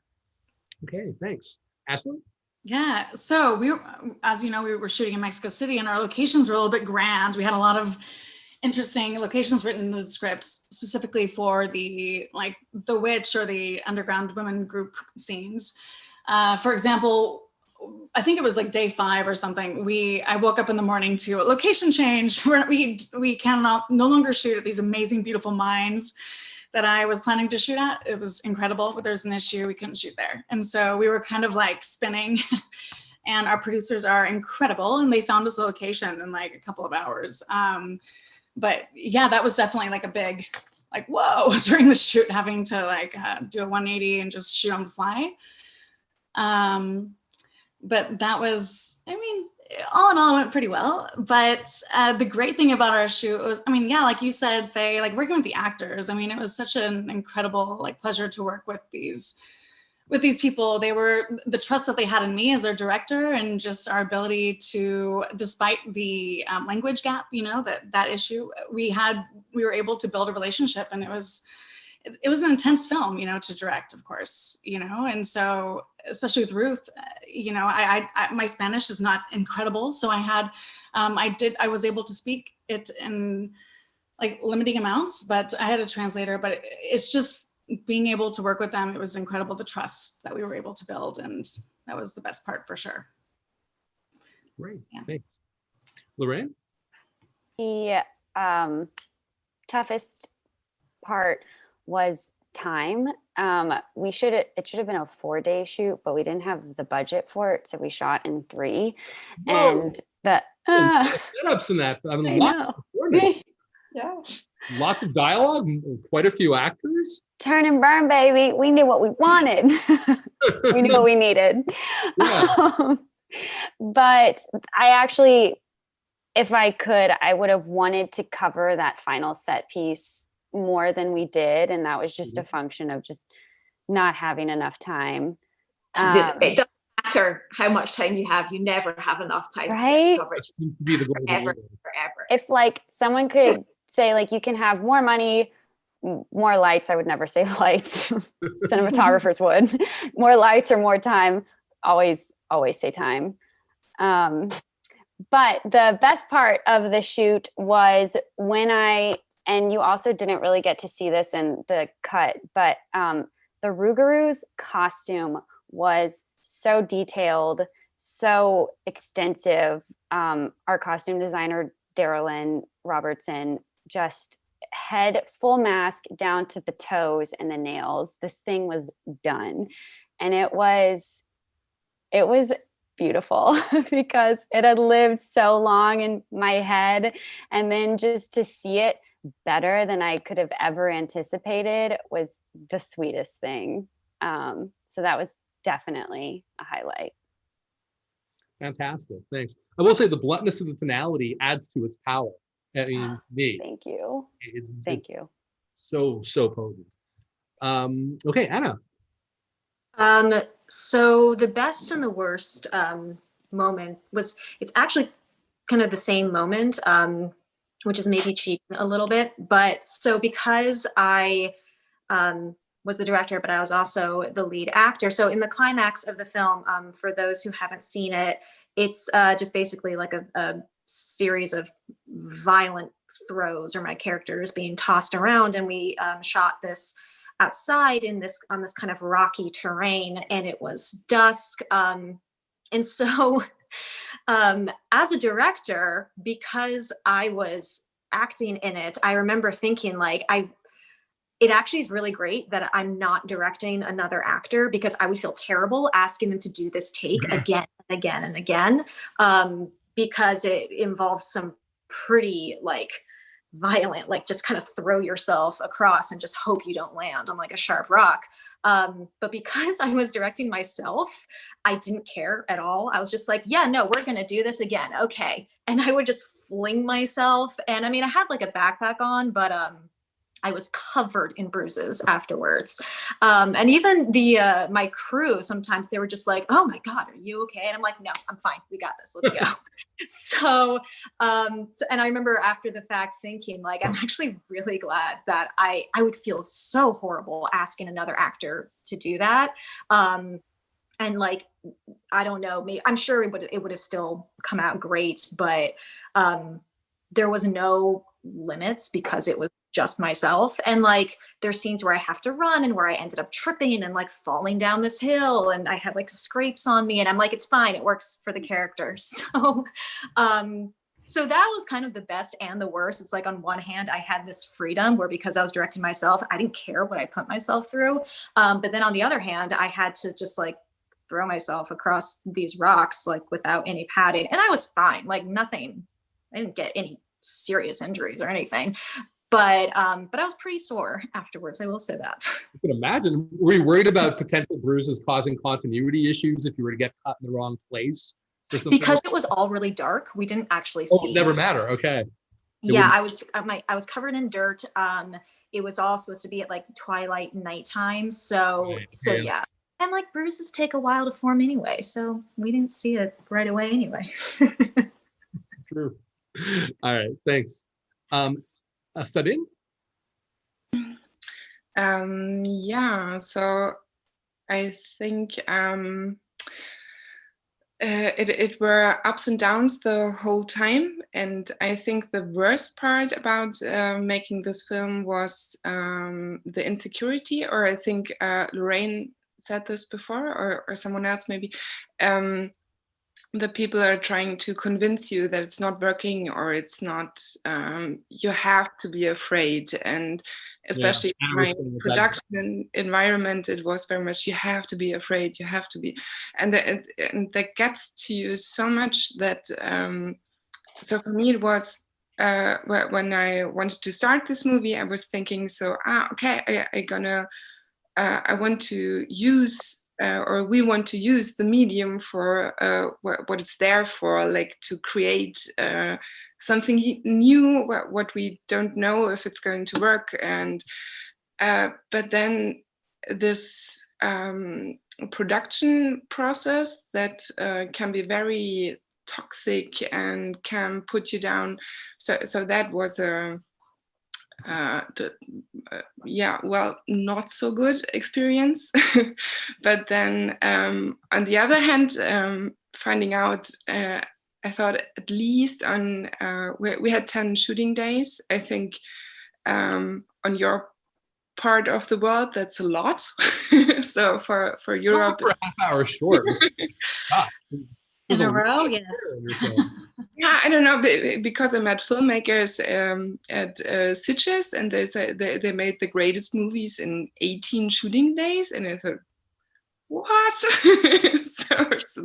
Okay, thanks. Ashley?
Yeah, so we were, as you know, we were shooting in Mexico City and our locations were a little bit grand. We had a lot of interesting locations written in the scripts specifically for the witch or the underground women group scenes. For example, I think it was like day 5 or something. I woke up in the morning to a location change. We cannot no longer shoot at these amazing, beautiful mines that I was planning to shoot at. It was incredible, but there's an issue. We couldn't shoot there. And so we were kind of like spinning, and our producers are incredible and they found us a location in like a couple of hours. But yeah, that was definitely like a big, like, whoa, during the shoot, having to like do a 180 and just shoot on the fly. But that was, I mean, all in all, it went pretty well. But the great thing about our shoot was, I mean, yeah, like you said, Faye, like working with the actors. I mean, it was such an incredible like pleasure to work with these people. They were, the trust that they had in me as their director, and just our ability to, despite the language gap, you know, that issue, we were able to build a relationship, and it was an intense film, you know, to direct, of course, you know. And so, especially with Ruth, you know, my Spanish is not incredible. So I was able to speak it in like limiting amounts, but I had a translator. But it's just being able to work with them. It was incredible, the trust that we were able to build. And that was the best part for sure.
Great, yeah. Thanks. Lorraine?
The toughest part was time. It should have been a 4-day shoot, but we didn't have the budget for it, so we shot in 3.
Whoa.
And the
setups in that. I mean,
Yeah.
lots of dialogue, quite a few actors.
Turn and burn, baby. We knew what we wanted. We knew what we needed.
Yeah.
But I actually, if I could, I would have wanted to cover that final set piece more than we did. And that was just a function of just not having enough time.
It doesn't matter how much time you have. You never have enough time
right?
to cover it.
Seems to be the golden
Forever,
rule.
forever.
If like someone could say like, you can have more money, more lights. I would never say lights. Cinematographers would. More lights or more time. Always say time. But the best part of the shoot was when and you also didn't really get to see this in the cut, but the Rougarou's costume was so detailed, so extensive. Our costume designer, Darylyn Robertson, just head full mask down to the toes and the nails. This thing was done. And it was beautiful because it had lived so long in my head. And then just to see it better than I could have ever anticipated was the sweetest thing. So that was definitely a highlight.
Fantastic. Thanks. I will say the bluntness of the finality adds to its power. I mean, me.
Thank you. Thank you.
So potent. Okay, Anna.
So the best and the worst moment it's actually kind of the same moment, which is maybe cheating a little bit. But so because I was the director, but I was also the lead actor. So in the climax of the film, for those who haven't seen it, it's just basically like a series of violent throws, or my character is being tossed around, and we shot this outside on this kind of rocky terrain, and it was dusk, and so as a director, because I was acting in it, I remember thinking like it actually is really great that I'm not directing another actor, because I would feel terrible asking them to do this take again and again and again, because it involves some pretty like violent, like just kind of throw yourself across and just hope you don't land on like a sharp rock. But because I was directing myself, I didn't care at all. I was just like, yeah, no, we're going to do this again. Okay. And I would just fling myself. And I mean, I had like a backpack on, but I was covered in bruises afterwards. And even my crew, sometimes they were just like, oh my God, are you okay? And I'm like, no, I'm fine. We got this. Let's go. So, and I remember after the fact thinking like, I'm actually really glad that I would feel so horrible asking another actor to do that. And like, I don't know, I'm sure it would have still come out great, but there was no limits because it was just myself. And like there's scenes where I have to run and where I ended up tripping and like falling down this hill, and I had like scrapes on me, and I'm like, it's fine, it works for the character. So so that was kind of the best and the worst. It's like on one hand I had this freedom where, because I was directing myself, I didn't care what I put myself through, but then on the other hand I had to just like throw myself across these rocks like without any padding, and I was fine, like nothing, I didn't get any serious injuries or anything. But I was pretty sore afterwards, I will say that.
I can imagine. Were you worried about potential bruises causing continuity issues if you were to get caught in the wrong place or something?
Because it was all really dark, we didn't actually see.
Oh, it never matter. Okay.
Yeah, I was covered in dirt. It was all supposed to be at like twilight nighttime. So yeah. And like bruises take a while to form anyway, so we didn't see it right away anyway.
It's true. All right, thanks. Sabine?
Yeah, so I think it were ups and downs the whole time, and I think the worst part about making this film was the insecurity, or I think Lorraine said this before, or someone else maybe, the people are trying to convince you that it's not working or it's not, you have to be afraid. And especially in my production environment, it was very much, you have to be afraid, you have to be, and that gets to you so much that, so for me it was, when I wanted to start this movie, I was thinking, so, okay, I want to use, or we want to use the medium for what it's there for, like to create something new, what we don't know if it's going to work. And but then this production process that can be very toxic and can put you down. So that was a yeah, well, not so good experience. But then on the other hand, finding out, I thought at least on, we had 10 shooting days. I think on your part of the world, that's a lot. So for Europe,
for a half-hour short.
In a row, yes.
Yeah, I don't know, because I met filmmakers at Sitges, and they said they made the greatest movies in 18 shooting days, and I thought, what? So it's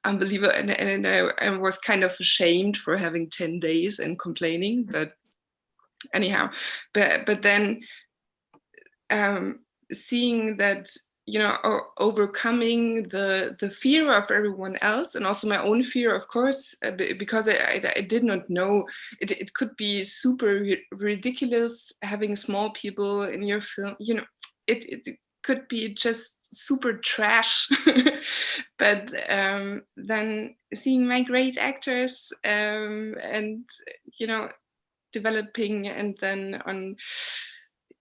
unbelievable, and I was kind of ashamed for having 10 days and complaining, but anyhow, but then seeing that, you know, overcoming the fear of everyone else, and also my own fear, of course, because I did not know, it could be super ridiculous having small people in your film, you know, it could be just super trash. But then seeing my great actors, and, you know, developing, and then on,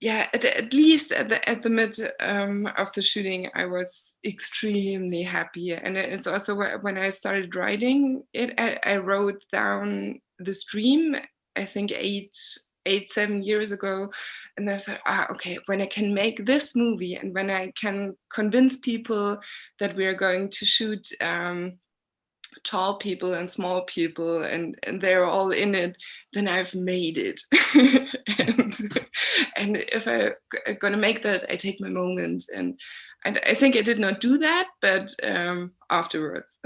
yeah, at least at the mid of the shooting, I was extremely happy. And it's also when I started writing it, I wrote down this dream, I think 7 years ago. And I thought, okay, when I can make this movie, and when I can convince people that we are going to shoot tall people and small people, and they're all in it, then I've made it. and if I'm gonna make that, I take my moment, and I think I did not do that, but afterwards.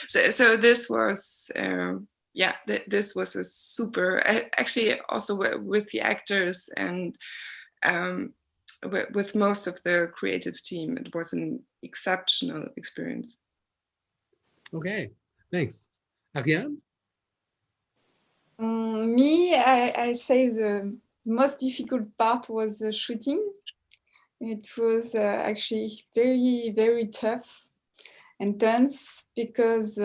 so this was yeah, this was a super, actually also with the actors and with most of the creative team, it was an exceptional experience.
Okay, thanks. Ariane?
Me, I say the most difficult part was the shooting. It was actually very, very tough and tense, because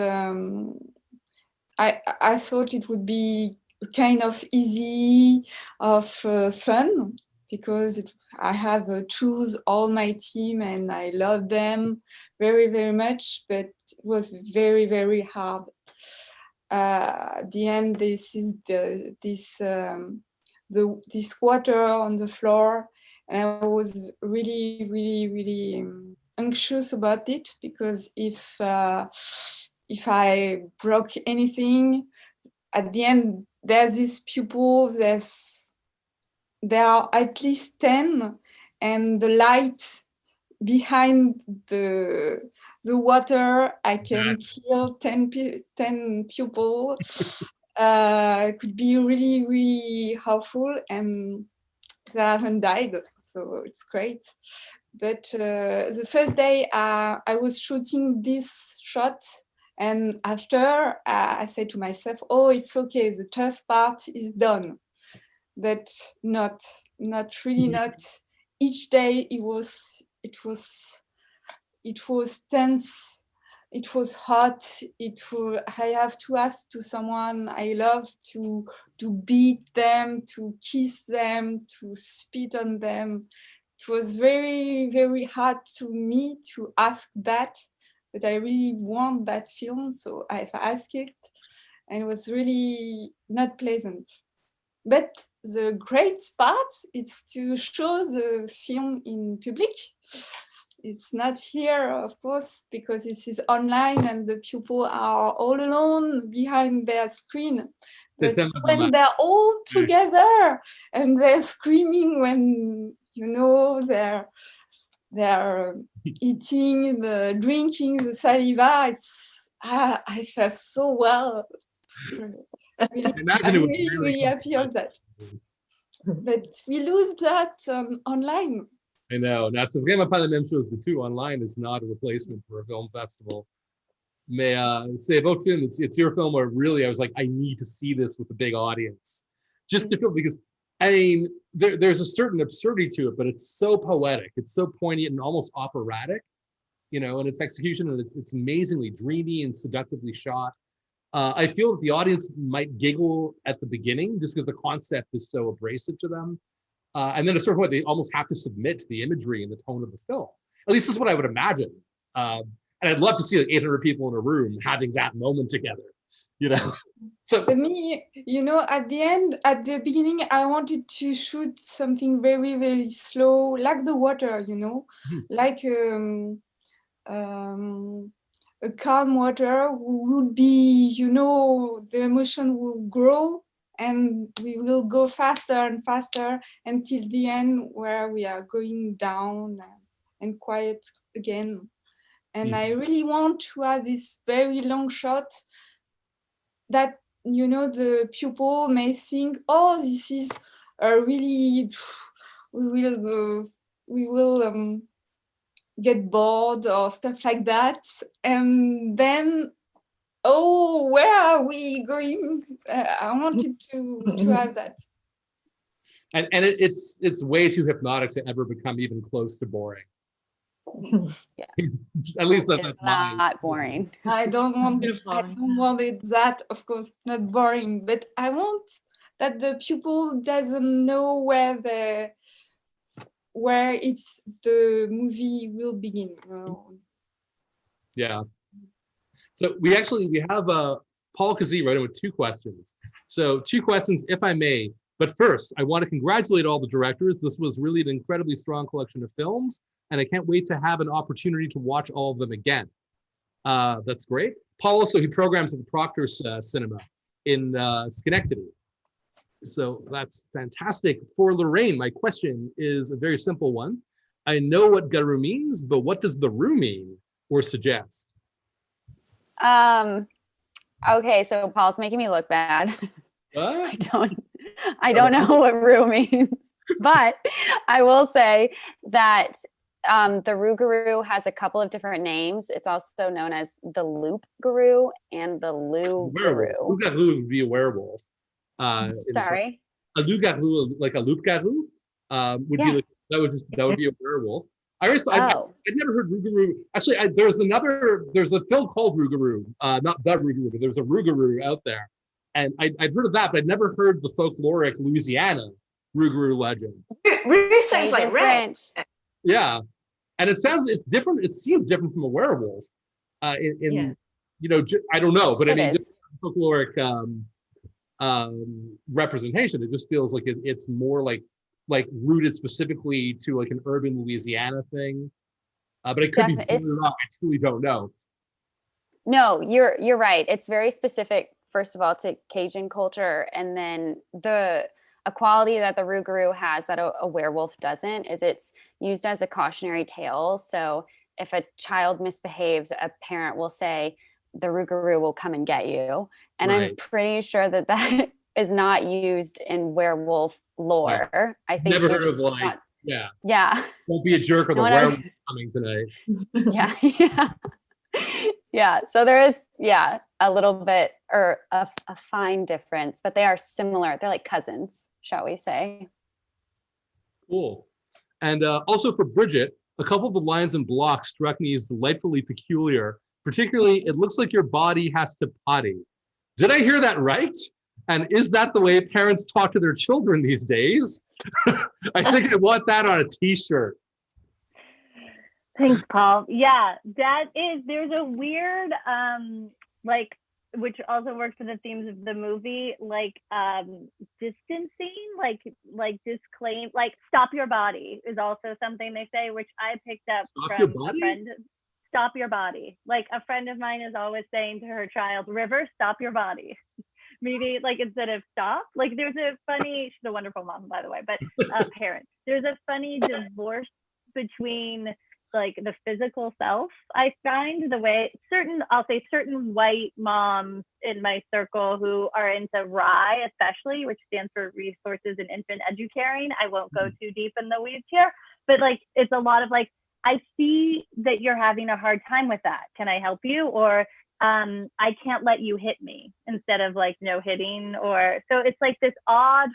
I thought it would be kind of easy, of fun, because I have choose all my team and I love them very, very much, but it was very, very hard. At the end, this is this water on the floor, and I was really, really, really anxious about it, because if I broke anything, at the end there's this pupil, there are at least 10, and the light behind the water, I can kill 10 pupils. It could be really, really helpful, and they haven't died, so it's great. But the first day I was shooting this shot, and after I said to myself, oh, it's okay, the tough part is done. But not really, not. Each day it was tense, it was hot, I have to ask to someone I love to beat them, to kiss them, to spit on them. It was very, very hard to me to ask that, but I really want that film, so I've asked it, and it was really not pleasant. But the great part is to show the film in public. it's not here, of course, because this is online and the pupils are all alone behind their screen. But when they're all together and they're screaming when, you know, they're eating, drinking the saliva, I felt so well. I'm really happy of that. But we lose that online.
I know. Now, c'est vraiment pas la même chose. The two online is not a replacement for a film festival. Mais c'est votre film. It's your film where really I was like, I need to see this with a big audience, just to feel, because I mean, there's a certain absurdity to it, but it's so poetic, it's so poignant and almost operatic, you know, in its execution, and it's amazingly dreamy and seductively shot. I feel that the audience might giggle at the beginning just because the concept is so abrasive to them. And then at a certain point, they almost have to submit to the imagery and the tone of the film. At least this is what I would imagine. And I'd love to see like 800 people in a room having that moment together, you know? So
for me, you know, at the beginning, I wanted to shoot something very, very slow, like the water, you know, like a calm water would be, you know, the emotion will grow and we will go faster and faster until the end where we are going down and quiet again. And I really want to have this very long shot that, you know, the pupil may think, oh, this is a really, we will get bored or stuff like that. And then, oh, where are we going? I wanted to have that.
And it's way too hypnotic to ever become even close to boring.
Yeah.
At least that's
not boring.
I don't want it that, of course, not boring, but I want that the pupil doesn't know where it's the movie will begin.
Yeah. So we have Paul Kazee wrote in with 2 questions. So 2 questions, if I may. But first, I want to congratulate all the directors. This was really an incredibly strong collection of films, and I can't wait to have an opportunity to watch all of them again. That's great. Paul also, he programs at the Proctor's Cinema in Schenectady. So that's fantastic. For Lorraine, my question is a very simple one. I know what Ghrioghair means, but what does the roux mean or suggest?
Okay, so Paul's making me look bad.
What?
I don't know what roux means, but I will say that the ROUGAROU has a couple of different names. It's also known as the loup-garou and the loup-garou.
Loup-garou would be a werewolf.
Sorry?
A loup-garou, like a loup-garou, would be like, that would be a werewolf. I'd never heard ROUGAROU. Actually, there's a film called ROUGAROU, not the ROUGAROU, but there's a ROUGAROU out there. And I'd heard of that, but I'd never heard the folkloric Louisiana ROUGAROU legend.
Roux sounds like red.
Yeah, and it's different. It seems different from a werewolf. You know, I don't know, but I mean, just folkloric representation. It just feels like it's more like rooted specifically to like an urban Louisiana thing. But it could be or not. I truly don't know.
No, you're right. It's very specific. First of all, to Cajun culture, and then a quality that the ROUGAROU has that a werewolf doesn't is it's used as a cautionary tale. So if a child misbehaves, a parent will say, the ROUGAROU will come and get you. And I'm pretty sure that is not used in werewolf lore. Yeah. I think
never heard of like,
yeah.
Won't be a jerk or the werewolf coming tonight.
Yeah. Yeah, so there is, a little bit or a fine difference, but they are similar. They're like cousins, shall we say.
Cool. And also for Bridget, a couple of the lines and blocks struck me as delightfully peculiar. Particularly, it looks like your body has to potty. Did I hear that right? And is that the way parents talk to their children these days? I think I want that on a t-shirt.
Thanks, Paul. Yeah, there's a weird, like which also works for the themes of the movie, like distancing, like disclaim, like stop your body is also something they say, which I picked up from a friend. Stop your body. Like a friend of mine is always saying to her child, River, stop your body. Maybe like instead of stop, like there's a funny, she's a wonderful mom, by the way, but parent. There's a funny divorce between like the physical self. I find the way certain white moms in my circle who are into RIE, especially, which stands for Resources in Infant Educaring. I won't go too deep in the weeds here, but like it's a lot of like, I see that you're having a hard time with that. Can I help you? Or I can't let you hit me, instead of like no hitting. Or so it's like this odd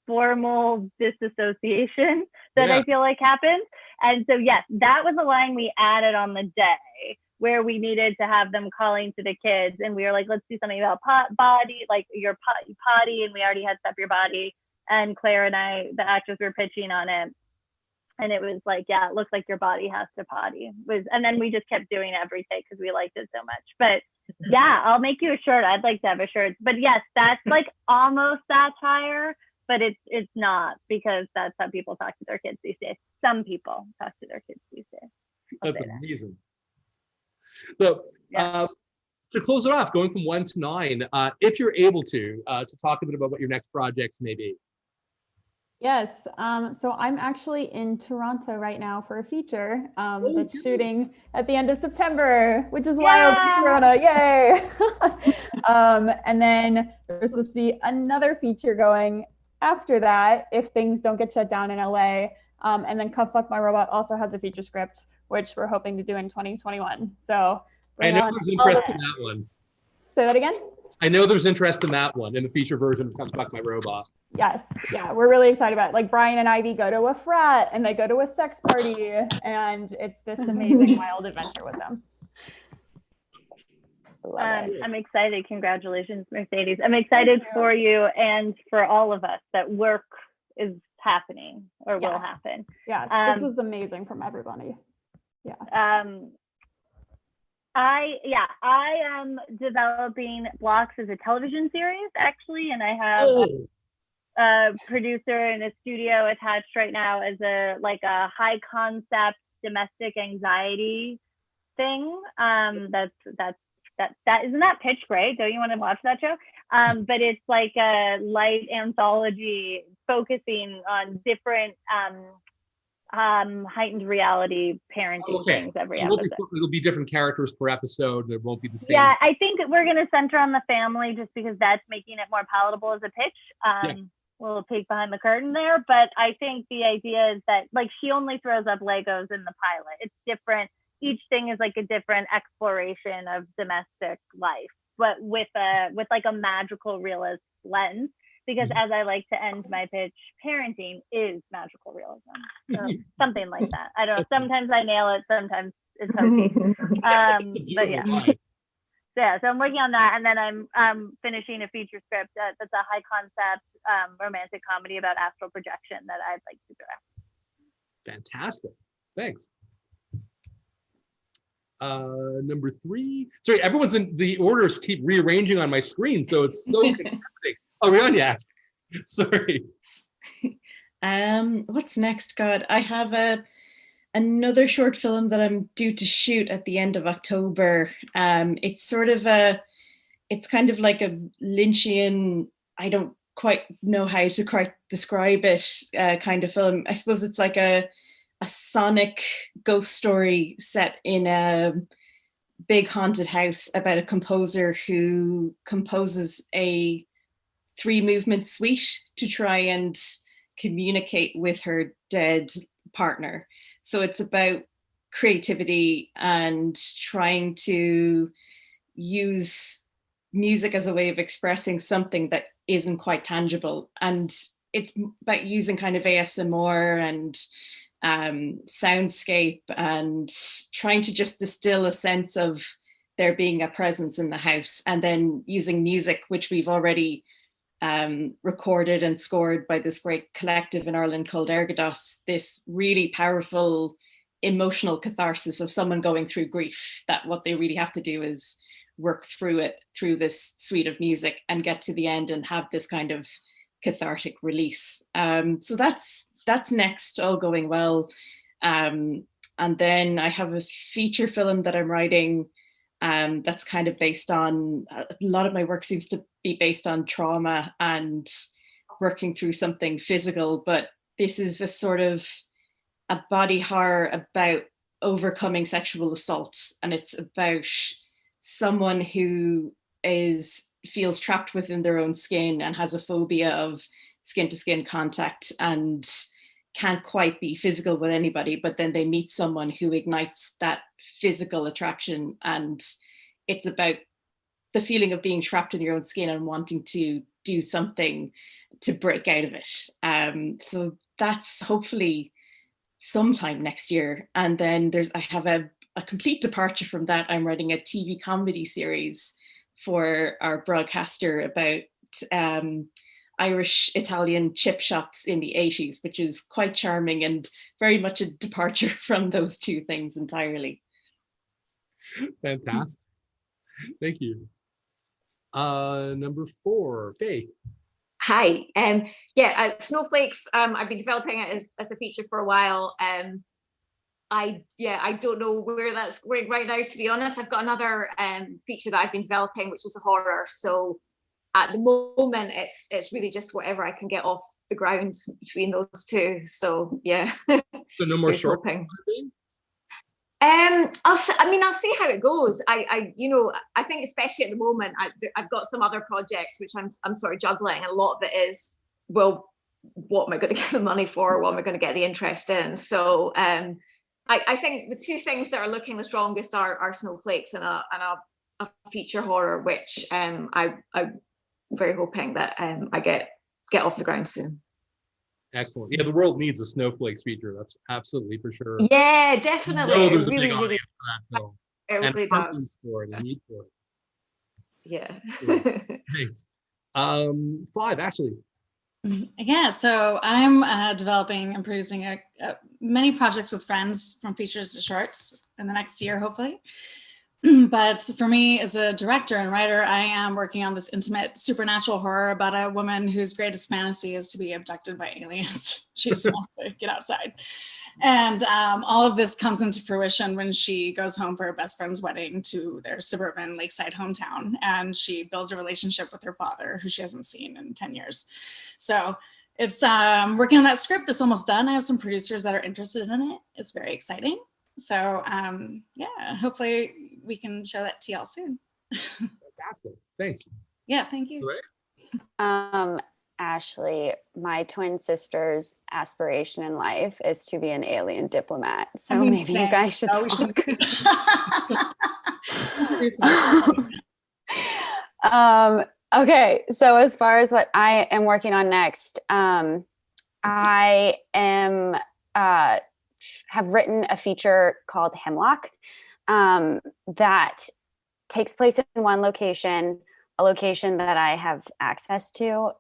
formal disassociation that I feel like happens. And so yes, that was a line we added on the day where we needed to have them calling to the kids, and we were like, let's do something about body, like your potty, and we already had Stop Your Body, and Claire and I, the actors, were pitching on it. And it was like, yeah, it looks like your body has to potty. And then we just kept doing every take because we liked it so much. But yeah, I'll make you a shirt. I'd like to have a shirt. But yes, that's like almost satire, but it's not, because that's how people talk to their kids these days. Some people talk to their kids these days.
That's amazing. So to close it off, going from 1 to 9, if you're able to talk a bit about what your next projects may be.
Yes, so I'm actually in Toronto right now for a feature that's shooting at the end of September, which is wild. Corona, yay! And then there's supposed to be another feature going after that if things don't get shut down in LA. And then Come Fuck My Robot also has a feature script, which we're hoping to do in 2021. So
I know there's interest in that one.
Say that again?
I know there's interest in that one, in the feature version of Come Fuck My Robot.
Yes, yeah, we're really excited about it. Like Brian and Ivy go to a frat and they go to a sex party, and it's this amazing wild adventure with them.
I'm excited. Congratulations, Mercedes. I'm excited for you and for all of us that work is happening or will happen.
Yeah, this was amazing from everybody. Yeah.
I am developing Blocks as a television series, actually, and I have a producer and a studio attached right now as a high concept domestic anxiety thing. That isn't that pitch great? Don't you want to watch that show? But it's like a light anthology focusing on different heightened reality parenting things every episode.
It'll be different characters per episode, and it won't be the same.
Yeah, I think we're going to center on the family just because that's making it more palatable as a pitch. We'll peek behind the curtain there, but I think the idea is that like she only throws up Legos in the pilot. It's different. Each thing is like a different exploration of domestic life, but with like a magical realist lens. Because as I like to end my pitch, parenting is magical realism. So something like that. I don't know. Sometimes I nail it. Sometimes it's hokey. But yeah. So I'm working on that. And then I'm finishing a feature script that's a high concept romantic comedy about astral projection that I'd like to direct.
Fantastic. Thanks. Number 3. Sorry, everyone's in the orders keep rearranging on my screen, so it's so confusing. Oh, Rioghnach. Sorry.
What's next? God, I have another short film that I'm due to shoot at the end of October. It's kind of like a Lynchian, I don't quite know how to quite describe it, kind of film. I suppose it's like a sonic ghost story set in a big haunted house about a composer who composes a 3-movement suite to try and communicate with her dead partner. So it's about creativity and trying to use music as a way of expressing something that isn't quite tangible. And it's about using kind of ASMR and soundscape and trying to just distill a sense of there being a presence in the house, and then using music, which we've already recorded and scored by this great collective in Ireland called Ehrl, this really powerful emotional catharsis of someone going through grief, that what they really have to do is work through it, through this suite of music, and get to the end and have this kind of cathartic release. So that's next, all going well. And then I have a feature film that I'm writing that's kind of based on, a lot of my work seems to be based on trauma and working through something physical, but this is a sort of a body horror about overcoming sexual assaults, and it's about someone who feels trapped within their own skin and has a phobia of skin to skin contact and can't quite be physical with anybody, but then they meet someone who ignites that physical attraction, and it's about the feeling of being trapped in your own skin and wanting to do something to break out of it. So that's hopefully sometime next year. And then I have a complete departure from that. I'm writing a TV comedy series for our broadcaster about Irish Italian chip shops in the 80s, which is quite charming and very much a departure from those two things entirely.
Fantastic. Thank you. Number 4, Faye.
Hi. Snowflakes. I've been developing it as a feature for a while. I don't know where that's going right now, to be honest. I've got another feature that I've been developing, which is a horror. So at the moment, it's really just whatever I can get off the ground between those two. So yeah.
So no more short.
I'll see how it goes. I think especially at the moment, I've got some other projects which I'm sort of juggling, and a lot of it is, well, what am I going to get the money for? What am I going to get the interest in? So I think the two things that are looking the strongest are Snowflakes and a feature horror, which I'm very hoping that I get off the ground soon.
Excellent. Yeah, the world needs a Snowflakes feature. That's absolutely for sure.
Yeah, definitely.
I know there's
it really,
a big
really,
audience for that film.
it really
and
does.
For it, and need for it.
Yeah.
Thanks. 5, Ashley.
Yeah, so I'm developing and producing many projects with friends, from features to shorts, in the next year, hopefully. But for me, as a director and writer, I am working on this intimate supernatural horror about a woman whose greatest fantasy is to be abducted by aliens. She just wants to get outside. And all of this comes into fruition when she goes home for her best friend's wedding to their suburban lakeside hometown. And she builds a relationship with her father, who she hasn't seen in 10 years. So it's working on that script. It's almost done. I have some producers that are interested in it. It's very exciting. So yeah, hopefully we can show that to y'all soon.
Fantastic. Thanks.
Yeah, thank you.
Right.
Ashley, my twin sister's aspiration in life is to be an alien diplomat. So maybe you guys should talk. Okay, so as far as what I am working on next, I am have written a feature called Hemlock that takes place in one location, a location that I have access to.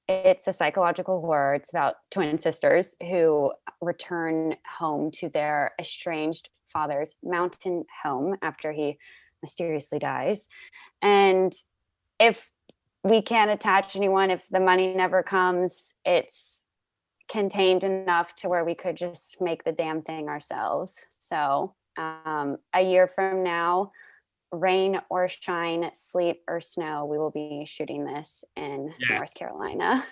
It's a psychological horror. It's about twin sisters who return home to their estranged father's mountain home after he mysteriously dies. And if we can't attach anyone, if the money never comes, it's contained enough to where we could just make the damn thing ourselves. So a year from now, rain or shine, sleet or snow, we will be shooting this in North Carolina.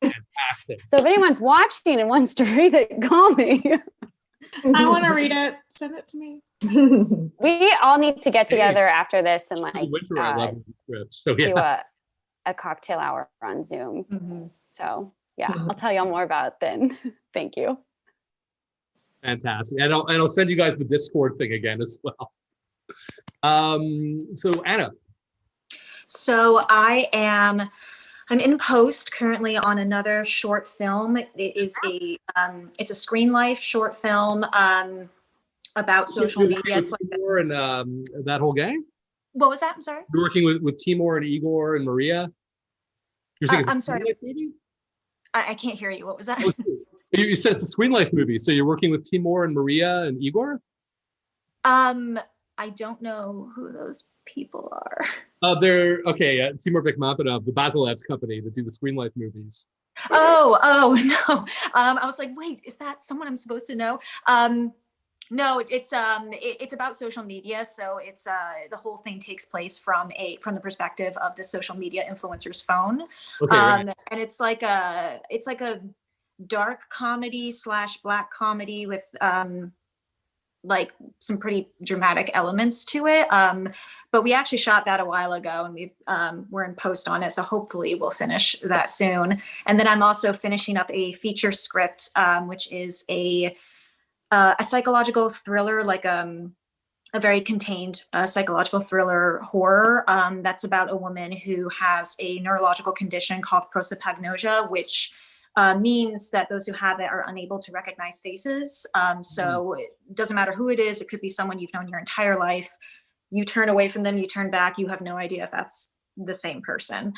Fantastic.
So if anyone's watching and wants to read it, call me.
I want to read it. Send it to me.
We all need to get together after this and do a cocktail hour on Zoom.
Mm-hmm.
So yeah, I'll tell y'all more about it then. Thank you.
Fantastic. And I'll send you guys the Discord thing again as well. So Anna.
So I'm in post currently on another short film. It's a screen life short film about social media. It's like
and that whole gang.
What was that? I'm sorry.
You're working with Timur and Igor and Maria. You're saying
I'm sorry.
Movie?
I can't hear you. What was that?
Oh, you said it's a Screen Life movie, so you're working with Timur and Maria and Igor?
I don't know who those people are.
They're okay. Timur Bekmambetov, the Basilev's company that do the Screenlife movies.
Oh no. I was like, wait, is that someone I'm supposed to know? No, it's about social media. So it's the whole thing takes place from the perspective of the social media influencer's phone.
Okay, right.
And it's like a dark comedy / black comedy with like some pretty dramatic elements to it. But we actually shot that a while ago, and we're in post on it. So hopefully we'll finish that soon. And then I'm also finishing up a feature script, which is a psychological thriller, like a very contained psychological thriller horror that's about a woman who has a neurological condition called prosopagnosia, which means that those who have it are unable to recognize faces. So it doesn't matter who it is. It could be someone you've known your entire life. You turn away from them, you turn back, you have no idea if that's the same person.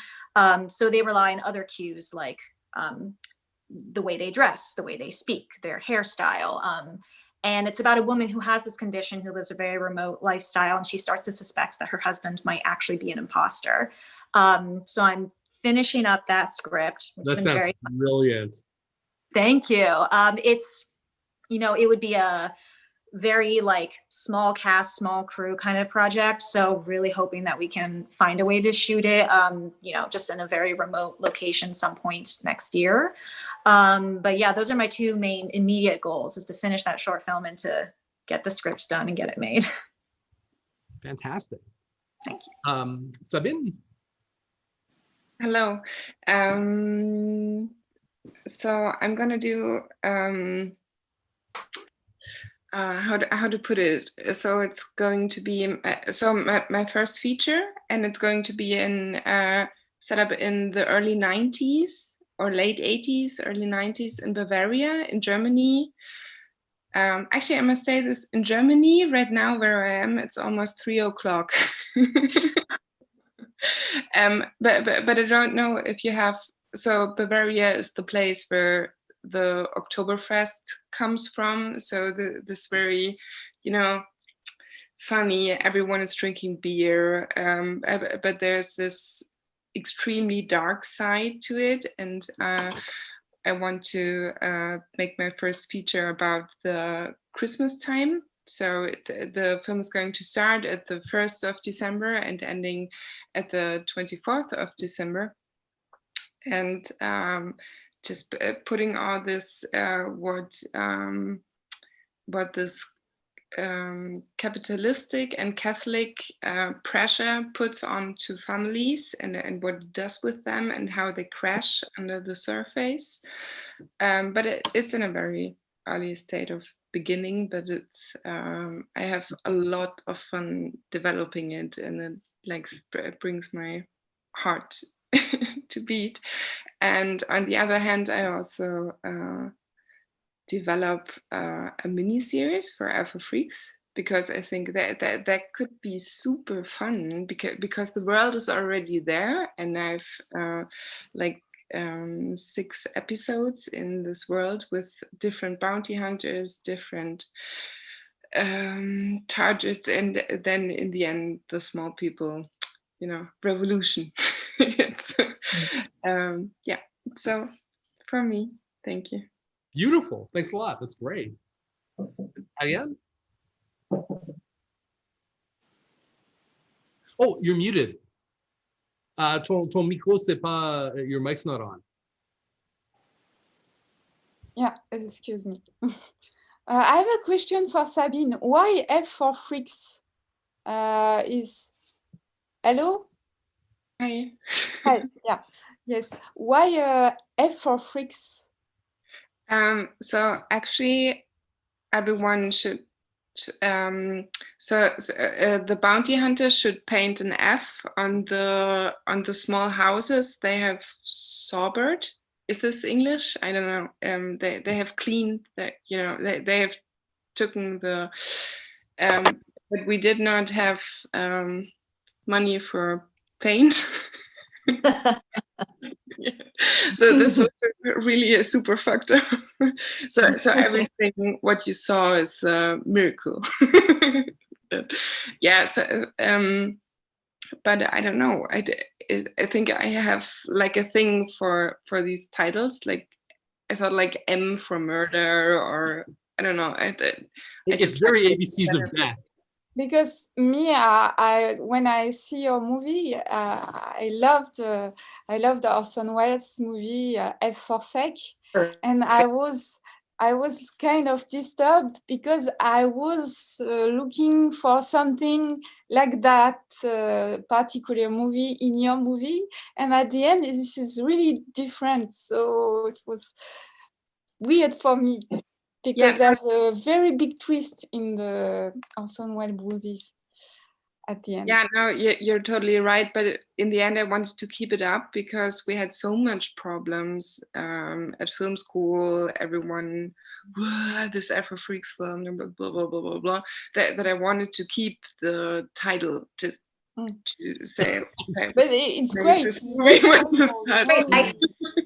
So they rely on other cues like the way they dress, the way they speak, their hairstyle. And it's about a woman who has this condition, who lives a very remote lifestyle, and she starts to suspect that her husband might actually be an imposter. So I'm finishing up that script, which has been very
brilliant.
Thank you. It's, it would be a very like small cast, small crew kind of project. So really hoping that we can find a way to shoot it, just in a very remote location some point next year. But yeah, those are my two main immediate goals, is to finish that short film and to get the script done and get it made.
Fantastic.
Thank you.
Sabine?
Hello. So I'm gonna do how to put it. So it's going to be my first feature, and it's going to be set up in the early 90s or late 80s, early 90s in Bavaria, in Germany. Actually, I must say this, in Germany right now where I am, it's almost 3 o'clock. But I don't know if you have, so Bavaria is the place where the Oktoberfest comes from. So this very, funny, everyone is drinking beer, but there's this extremely dark side to it. And I want to make my first feature about the Christmas time. So the film is going to start at the 1st of December and ending at the 24th of December. And just putting all this, what this capitalistic and Catholic pressure puts onto families, and what it does with them, and how they crash under the surface. But it's in a very early state of beginning, but it's I have a lot of fun developing it, and it brings my heart to beat. And on the other hand, I also develop a mini series for Alpha Freaks, because I think that could be super fun, because the world is already there, and I've 6 episodes in this world with different bounty hunters, different targets, and then in the end, the small people, revolution. It's, yeah, so for me, thank you.
Beautiful. Thanks a lot. That's great. Ariane? Oh, you're muted. Ton micro, c'est pas, your mic's not on.
Yeah, excuse me. I have a question for Sabine. Why F for Freaks is... Hello?
Hi.
Hi, yeah, yes. Why F for Freaks?
So actually, everyone should, the bounty hunter should paint an F on the small houses they have sobered. Is this English? I don't know. They have cleaned the, they have taken the, but we did not have money for paint. Yeah. So this was really a super factor. So everything what you saw is a miracle. Yeah, so but I don't know. I think I have like a thing for these titles. Like I thought like M for murder, or I don't know.
It's very ABCs of death.
Because me, I when I see your movie, I loved Orson Welles' movie F for Fake, and I was kind of disturbed because I was looking for something like that particular movie in your movie, and at the end, this is really different. So it was weird for me. Because there's a very big twist in the Orson Welles movies at the end.
Yeah, no, you're totally right. But in the end, I wanted to keep it up because we had so much problems at film school. Everyone, this Afro Freaks film, blah, blah, blah, blah, blah, blah, that I wanted to keep the title just to say.
But it's great.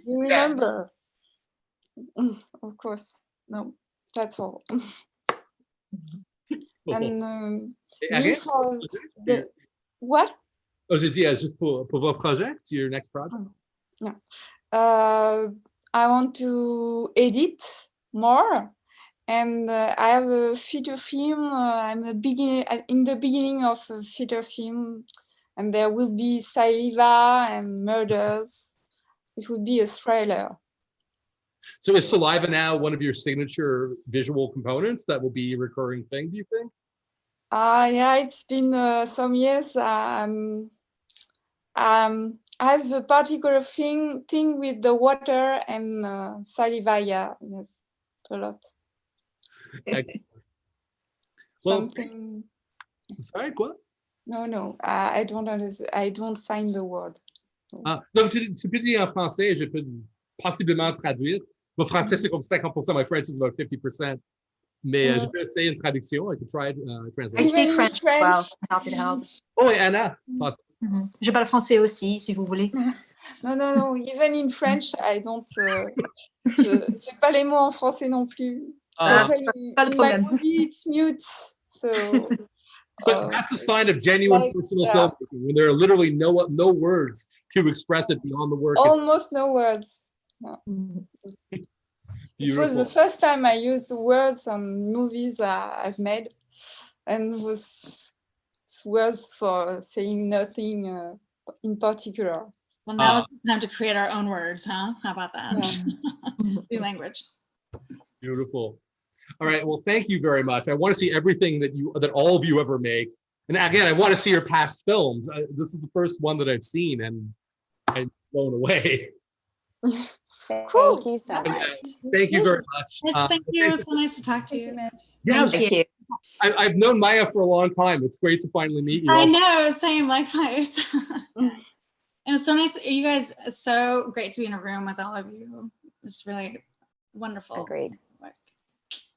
You remember. Of course. No. That's all. And me for the what?
Oh, j'ai dit juste pour votre projet, your next project.
No. I want to edit more, and I have a feature film. I'm in the beginning of a feature film, and there will be saliva and murders. It will be a thriller.
So is saliva now one of your signature visual components that will be a recurring thing, do you think?
Yeah, it's been some years. I have a particular thing with the water and saliva. Yeah, yes, a lot.
Excellent.
Something.
Sorry, quoi?
No, I don't understand. I don't find the word.
Ah, donc tu peux dire en français, je peux possiblement traduire. Mon français, c'est comme 50%. My French is about 50%. Mais je peux essayer une traduction. I could try translation.
I speak French as well, so I'm happy to help.
Oh, et Anna.
Je parle français aussi, si vous voulez.
Non. Even in French, I don't. J'ai pas les mots en français non plus. That's why in my movie it's mute. So.
But that's a sign of genuine personal filmmaking when there are literally no words to express it beyond the work.
Almost no words. No. It was the first time I used words on movies I've made, and was words for saying nothing in particular.
Well, now it's time to create our own words, huh? How about that? Yeah. New language.
Beautiful. All right. Well, thank you very much. I want to see everything that all of you ever make. And again, I want to see your past films. This is the first one that I've seen, and I'm blown away.
Cool. Thank you so much.
Thank you very much.
Mitch, thank you. It's so nice to talk to you.
Yeah,
Thank you.
I've known Maya for a long time. It's great to finally meet you.
I know, same, likewise. And it's so nice. You guys are so great to be in a room with all of you. It's really wonderful.
Agreed.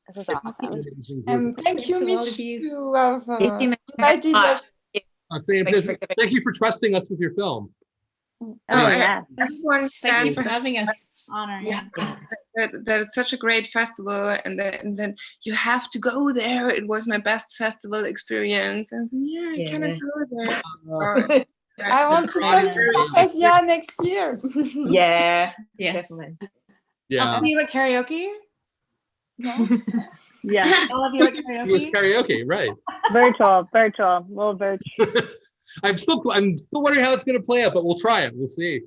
This is awesome.
And thank you, Mitch, to have invited us.
Thank you for trusting us with your film.
Everyone, thank you for having us.
Honor,
that it's such a great festival, and then you have to go there. It was my best festival experience, and I cannot go there.
I want to come to Fantasia next year.
Yeah, definitely.
Yeah.
I'll see you at karaoke.
No?
Yeah.
All of you at karaoke.
It was karaoke, right?
Virtual, little birch.
I'm still wondering how it's going to play out, but we'll try it. We'll see.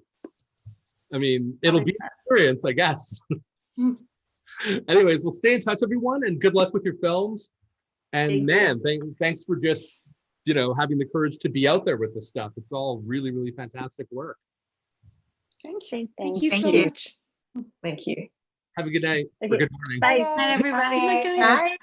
I mean, it'll be an experience, I guess. Anyways, we'll stay in touch, everyone, and good luck with your films. And thanks for just, having the courage to be out there with this stuff. It's all really, really fantastic work.
Thank you.
Thank you so much.
Thank you.
Have a good day. Or good morning.
Bye.
Bye, everybody.
Bye.